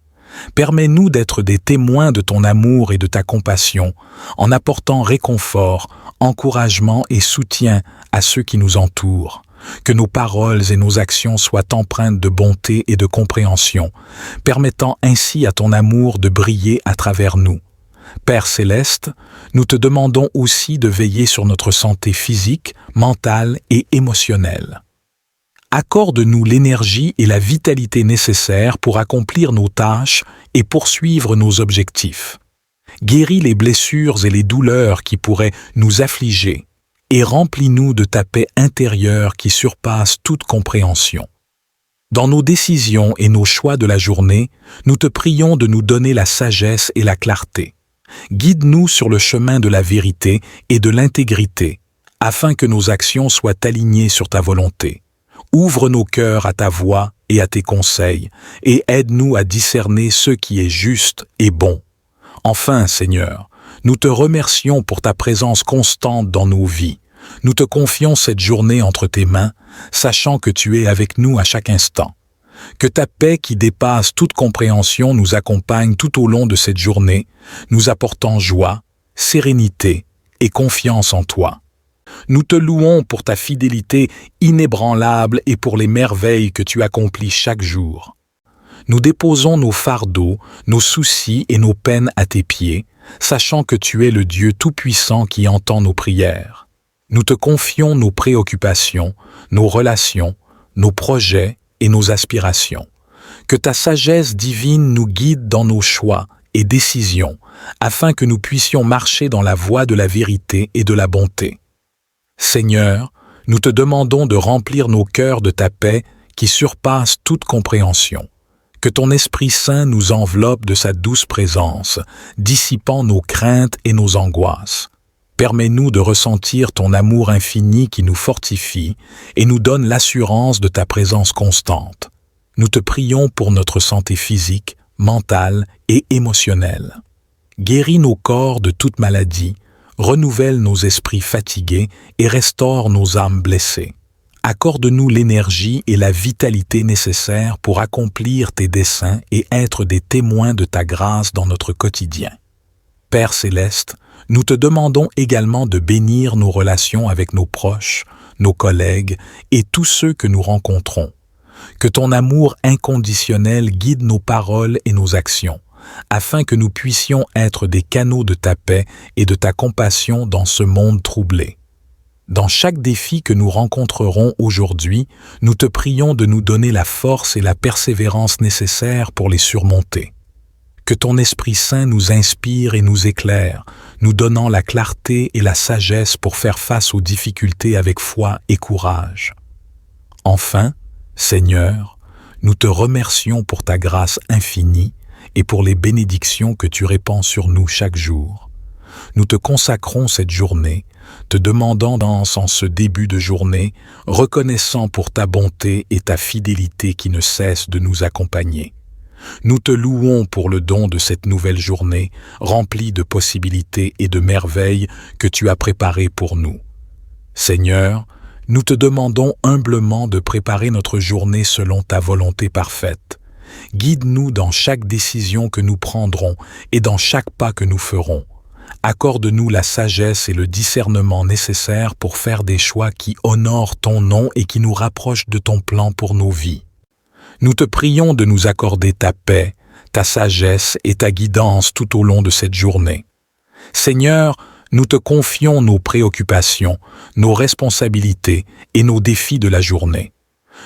Permets-nous d'être des témoins de ton amour et de ta compassion, en apportant réconfort, encouragement et soutien à ceux qui nous entourent. Que nos paroles et nos actions soient empreintes de bonté et de compréhension, permettant ainsi à ton amour de briller à travers nous. Père céleste, nous te demandons aussi de veiller sur notre santé physique, mentale et émotionnelle. Accorde-nous l'énergie et la vitalité nécessaires pour accomplir nos tâches et poursuivre nos objectifs. Guéris les blessures et les douleurs qui pourraient nous affliger et remplis-nous de ta paix intérieure qui surpasse toute compréhension. Dans nos décisions et nos choix de la journée, nous te prions de nous donner la sagesse et la clarté. Guide-nous sur le chemin de la vérité et de l'intégrité, afin que nos actions soient alignées sur ta volonté. Ouvre nos cœurs à ta voix et à tes conseils, et aide-nous à discerner ce qui est juste et bon. Enfin, Seigneur, nous te remercions pour ta présence constante dans nos vies. Nous te confions cette journée entre tes mains, sachant que tu es avec nous à chaque instant. Que ta paix qui dépasse toute compréhension nous accompagne tout au long de cette journée, nous apportant joie, sérénité et confiance en toi. Nous te louons pour ta fidélité inébranlable et pour les merveilles que tu accomplis chaque jour. Nous déposons nos fardeaux, nos soucis et nos peines à tes pieds, sachant que tu es le Dieu Tout-Puissant qui entend nos prières. Nous te confions nos préoccupations, nos relations, nos projets et nos aspirations. Que ta sagesse divine nous guide dans nos choix et décisions, afin que nous puissions marcher dans la voie de la vérité et de la bonté. Seigneur, nous te demandons de remplir nos cœurs de ta paix qui surpasse toute compréhension. Que ton Esprit Saint nous enveloppe de sa douce présence, dissipant nos craintes et nos angoisses. Permets-nous de ressentir ton amour infini qui nous fortifie et nous donne l'assurance de ta présence constante. Nous te prions pour notre santé physique, mentale et émotionnelle. Guéris nos corps de toute maladie, renouvelle nos esprits fatigués et restaure nos âmes blessées. Accorde-nous l'énergie et la vitalité nécessaires pour accomplir tes desseins et être des témoins de ta grâce dans notre quotidien. Père céleste, nous te demandons également de bénir nos relations avec nos proches, nos collègues et tous ceux que nous rencontrons. Que ton amour inconditionnel guide nos paroles et nos actions, afin que nous puissions être des canaux de ta paix et de ta compassion dans ce monde troublé. Dans chaque défi que nous rencontrerons aujourd'hui, nous te prions de nous donner la force et la persévérance nécessaires pour les surmonter. Que ton Esprit Saint nous inspire et nous éclaire, nous donnant la clarté et la sagesse pour faire face aux difficultés avec foi et courage. Enfin, Seigneur, nous te remercions pour ta grâce infinie et pour les bénédictions que tu répands sur nous chaque jour. Nous te consacrons cette journée, te demandant en ce début de journée, reconnaissant pour ta bonté et ta fidélité qui ne cessent de nous accompagner. Nous te louons pour le don de cette nouvelle journée, remplie de possibilités et de merveilles que tu as préparées pour nous. Seigneur, nous te demandons humblement de préparer notre journée selon ta volonté parfaite. Guide-nous dans chaque décision que nous prendrons et dans chaque pas que nous ferons. Accorde-nous la sagesse et le discernement nécessaires pour faire des choix qui honorent ton nom et qui nous rapprochent de ton plan pour nos vies. Nous te prions de nous accorder ta paix, ta sagesse et ta guidance tout au long de cette journée. Seigneur, nous te confions nos préoccupations, nos responsabilités et nos défis de la journée.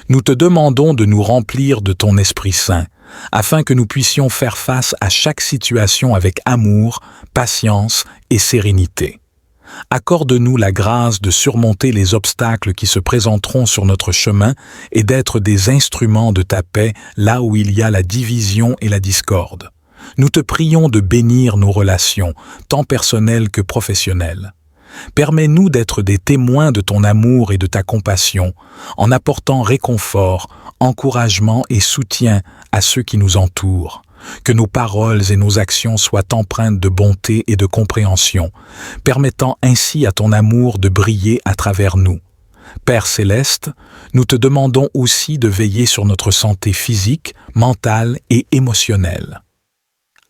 Nous te demandons de nous remplir de ton Esprit Saint, afin que nous puissions faire face à chaque situation avec amour, patience et sérénité. Accorde-nous la grâce de surmonter les obstacles qui se présenteront sur notre chemin et d'être des instruments de ta paix là où il y a la division et la discorde. Nous te prions de bénir nos relations, tant personnelles que professionnelles. Permets-nous d'être des témoins de ton amour et de ta compassion, en apportant réconfort, encouragement et soutien à ceux qui nous entourent. Que nos paroles et nos actions soient empreintes de bonté et de compréhension, permettant ainsi à ton amour de briller à travers nous. Père céleste, nous te demandons aussi de veiller sur notre santé physique, mentale et émotionnelle.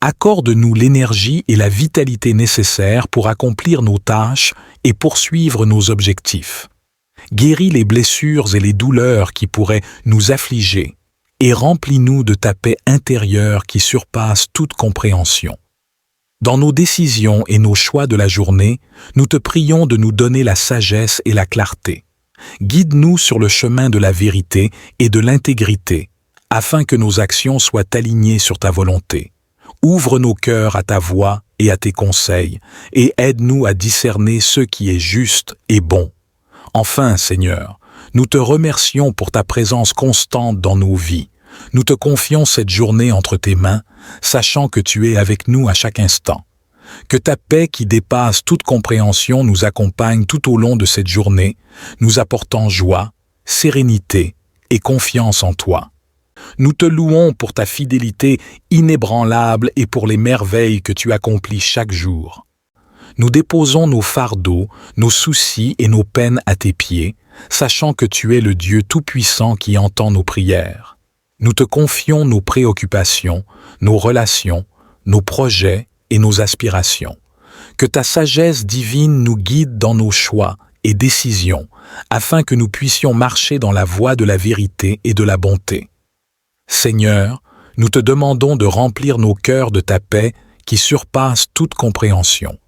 Accorde-nous l'énergie et la vitalité nécessaires pour accomplir nos tâches et poursuivre nos objectifs. Guéris les blessures et les douleurs qui pourraient nous affliger et remplis-nous de ta paix intérieure qui surpasse toute compréhension. Dans nos décisions et nos choix de la journée, nous te prions de nous donner la sagesse et la clarté. Guide-nous sur le chemin de la vérité et de l'intégrité, afin que nos actions soient alignées sur ta volonté. Ouvre nos cœurs à ta voix et à tes conseils, et aide-nous à discerner ce qui est juste et bon. Enfin, Seigneur, nous te remercions pour ta présence constante dans nos vies. Nous te confions cette journée entre tes mains, sachant que tu es avec nous à chaque instant. Que ta paix qui dépasse toute compréhension nous accompagne tout au long de cette journée, nous apportant joie, sérénité et confiance en toi. Nous te louons pour ta fidélité inébranlable et pour les merveilles que tu accomplis chaque jour. Nous déposons nos fardeaux, nos soucis et nos peines à tes pieds, sachant que tu es le Dieu Tout-Puissant qui entend nos prières. Nous te confions nos préoccupations, nos relations, nos projets et nos aspirations. Que ta sagesse divine nous guide dans nos choix et décisions, afin que nous puissions marcher dans la voie de la vérité et de la bonté. Seigneur, nous te demandons de remplir nos cœurs de ta paix qui surpasse toute compréhension.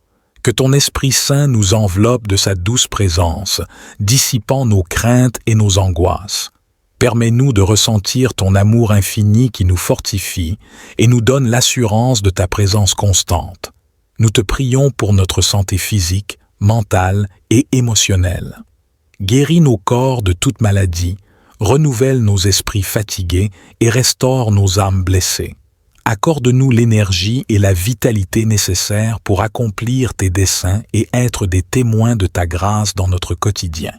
Que ton Esprit Saint nous enveloppe de sa douce présence, dissipant nos craintes et nos angoisses. Permets-nous de ressentir ton amour infini qui nous fortifie et nous donne l'assurance de ta présence constante. Nous te prions pour notre santé physique, mentale et émotionnelle. Guéris nos corps de toute maladie, renouvelle nos esprits fatigués et restaure nos âmes blessées. Accorde-nous l'énergie et la vitalité nécessaires pour accomplir tes desseins et être des témoins de ta grâce dans notre quotidien.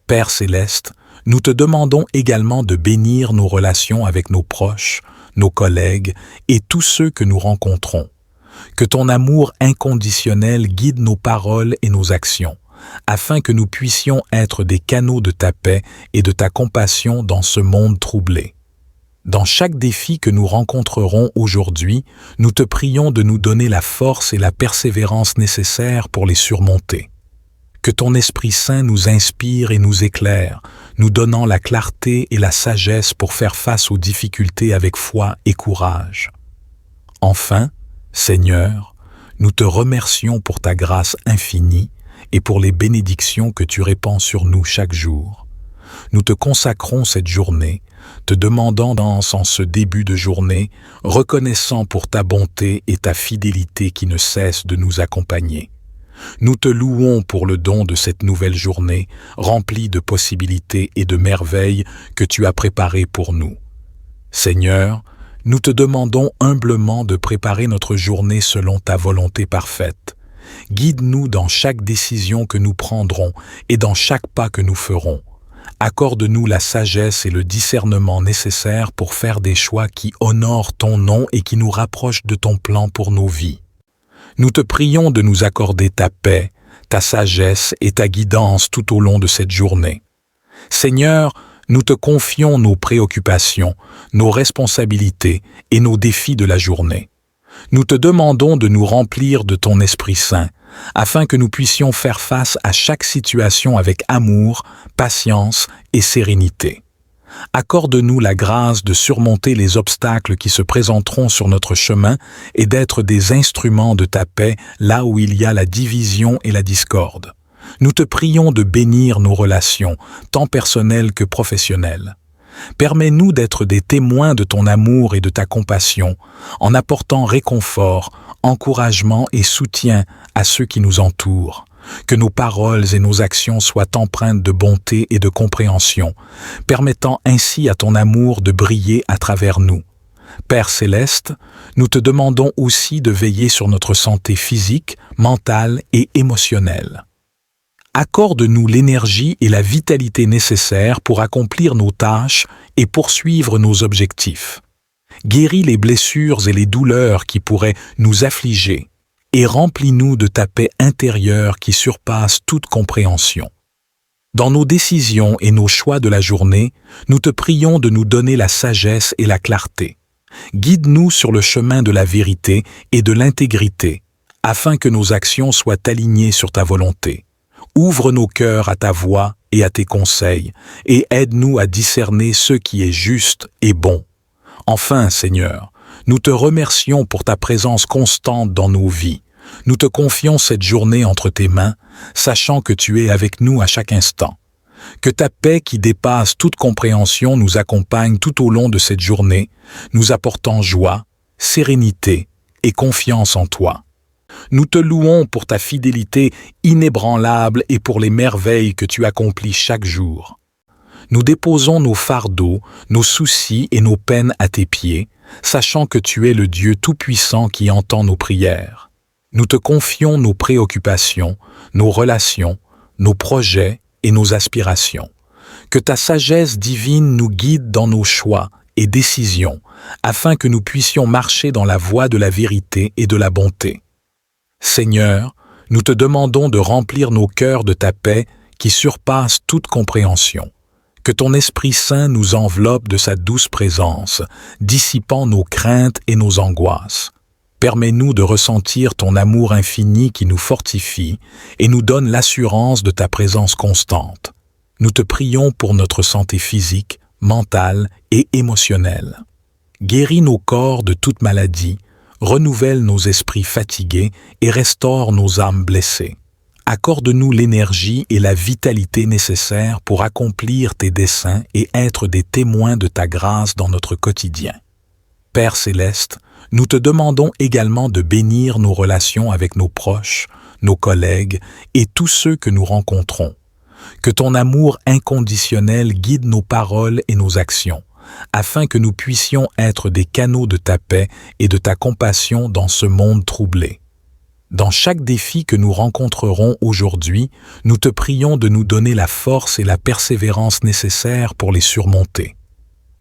Père céleste, nous te demandons également de bénir nos relations avec nos proches, nos collègues et tous ceux que nous rencontrons. Que ton amour inconditionnel guide nos paroles et nos actions, afin que nous puissions être des canaux de ta paix et de ta compassion dans ce monde troublé. Dans chaque défi que nous rencontrerons aujourd'hui, nous te prions de nous donner la force et la persévérance nécessaires pour les surmonter. Que ton Esprit Saint nous inspire et nous éclaire, nous donnant la clarté et la sagesse pour faire face aux difficultés avec foi et courage. Enfin, Seigneur, nous te remercions pour ta grâce infinie et pour les bénédictions que tu répands sur nous chaque jour. Nous te consacrons cette journée, te demandant en ce début de journée, reconnaissant pour ta bonté et ta fidélité qui ne cessent de nous accompagner. Nous te louons pour le don de cette nouvelle journée, remplie de possibilités et de merveilles que tu as préparées pour nous. Seigneur, nous te demandons humblement de préparer notre journée selon ta volonté parfaite. Guide-nous dans chaque décision que nous prendrons et dans chaque pas que nous ferons. Accorde-nous la sagesse et le discernement nécessaires pour faire des choix qui honorent ton nom et qui nous rapprochent de ton plan pour nos vies. Nous te prions de nous accorder ta paix, ta sagesse et ta guidance tout au long de cette journée. Seigneur, nous te confions nos préoccupations, nos responsabilités et nos défis de la journée. Nous te demandons de nous remplir de ton Esprit Saint, afin que nous puissions faire face à chaque situation avec amour, patience et sérénité. Accorde-nous la grâce de surmonter les obstacles qui se présenteront sur notre chemin et d'être des instruments de ta paix là où il y a la division et la discorde. Nous te prions de bénir nos relations, tant personnelles que professionnelles. Permets-nous d'être des témoins de ton amour et de ta compassion, en apportant réconfort, encouragement et soutien à ceux qui nous entourent. Que nos paroles et nos actions soient empreintes de bonté et de compréhension, permettant ainsi à ton amour de briller à travers nous. Père céleste, nous te demandons aussi de veiller sur notre santé physique, mentale et émotionnelle. Accorde-nous l'énergie et la vitalité nécessaires pour accomplir nos tâches et poursuivre nos objectifs. Guéris les blessures et les douleurs qui pourraient nous affliger et remplis-nous de ta paix intérieure qui surpasse toute compréhension. Dans nos décisions et nos choix de la journée, nous te prions de nous donner la sagesse et la clarté. Guide-nous sur le chemin de la vérité et de l'intégrité, afin que nos actions soient alignées sur ta volonté. Ouvre nos cœurs à ta voix et à tes conseils, et aide-nous à discerner ce qui est juste et bon. Enfin, Seigneur, nous te remercions pour ta présence constante dans nos vies. Nous te confions cette journée entre tes mains, sachant que tu es avec nous à chaque instant. Que ta paix qui dépasse toute compréhension nous accompagne tout au long de cette journée, nous apportant joie, sérénité et confiance en toi. Nous te louons pour ta fidélité inébranlable et pour les merveilles que tu accomplis chaque jour. Nous déposons nos fardeaux, nos soucis et nos peines à tes pieds, sachant que tu es le Dieu Tout-Puissant qui entend nos prières. Nous te confions nos préoccupations, nos relations, nos projets et nos aspirations. Que ta sagesse divine nous guide dans nos choix et décisions, afin que nous puissions marcher dans la voie de la vérité et de la bonté. Seigneur, nous te demandons de remplir nos cœurs de ta paix qui surpasse toute compréhension. Que ton Esprit Saint nous enveloppe de sa douce présence, dissipant nos craintes et nos angoisses. Permets-nous de ressentir ton amour infini qui nous fortifie et nous donne l'assurance de ta présence constante. Nous te prions pour notre santé physique, mentale et émotionnelle. Guéris nos corps de toute maladie, renouvelle nos esprits fatigués et restaure nos âmes blessées. Accorde-nous l'énergie et la vitalité nécessaires pour accomplir tes desseins et être des témoins de ta grâce dans notre quotidien. Père céleste, nous te demandons également de bénir nos relations avec nos proches, nos collègues et tous ceux que nous rencontrons. Que ton amour inconditionnel guide nos paroles et nos actions, afin que nous puissions être des canaux de ta paix et de ta compassion dans ce monde troublé. Dans chaque défi que nous rencontrerons aujourd'hui, nous te prions de nous donner la force et la persévérance nécessaires pour les surmonter.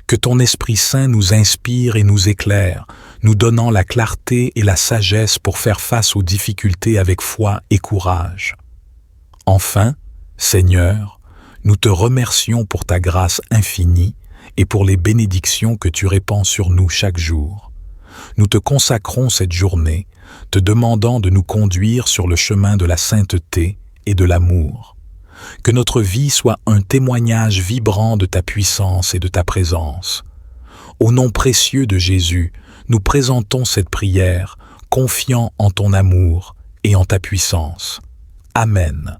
Que ton Esprit Saint nous inspire et nous éclaire, nous donnant la clarté et la sagesse pour faire face aux difficultés avec foi et courage. Enfin, Seigneur, nous te remercions pour ta grâce infinie et pour les bénédictions que tu répands sur nous chaque jour. Nous te consacrons cette journée, te demandant de nous conduire sur le chemin de la sainteté et de l'amour. Que notre vie soit un témoignage vibrant de ta puissance et de ta présence. Au nom précieux de Jésus, nous présentons cette prière, confiants en ton amour et en ta puissance. Amen.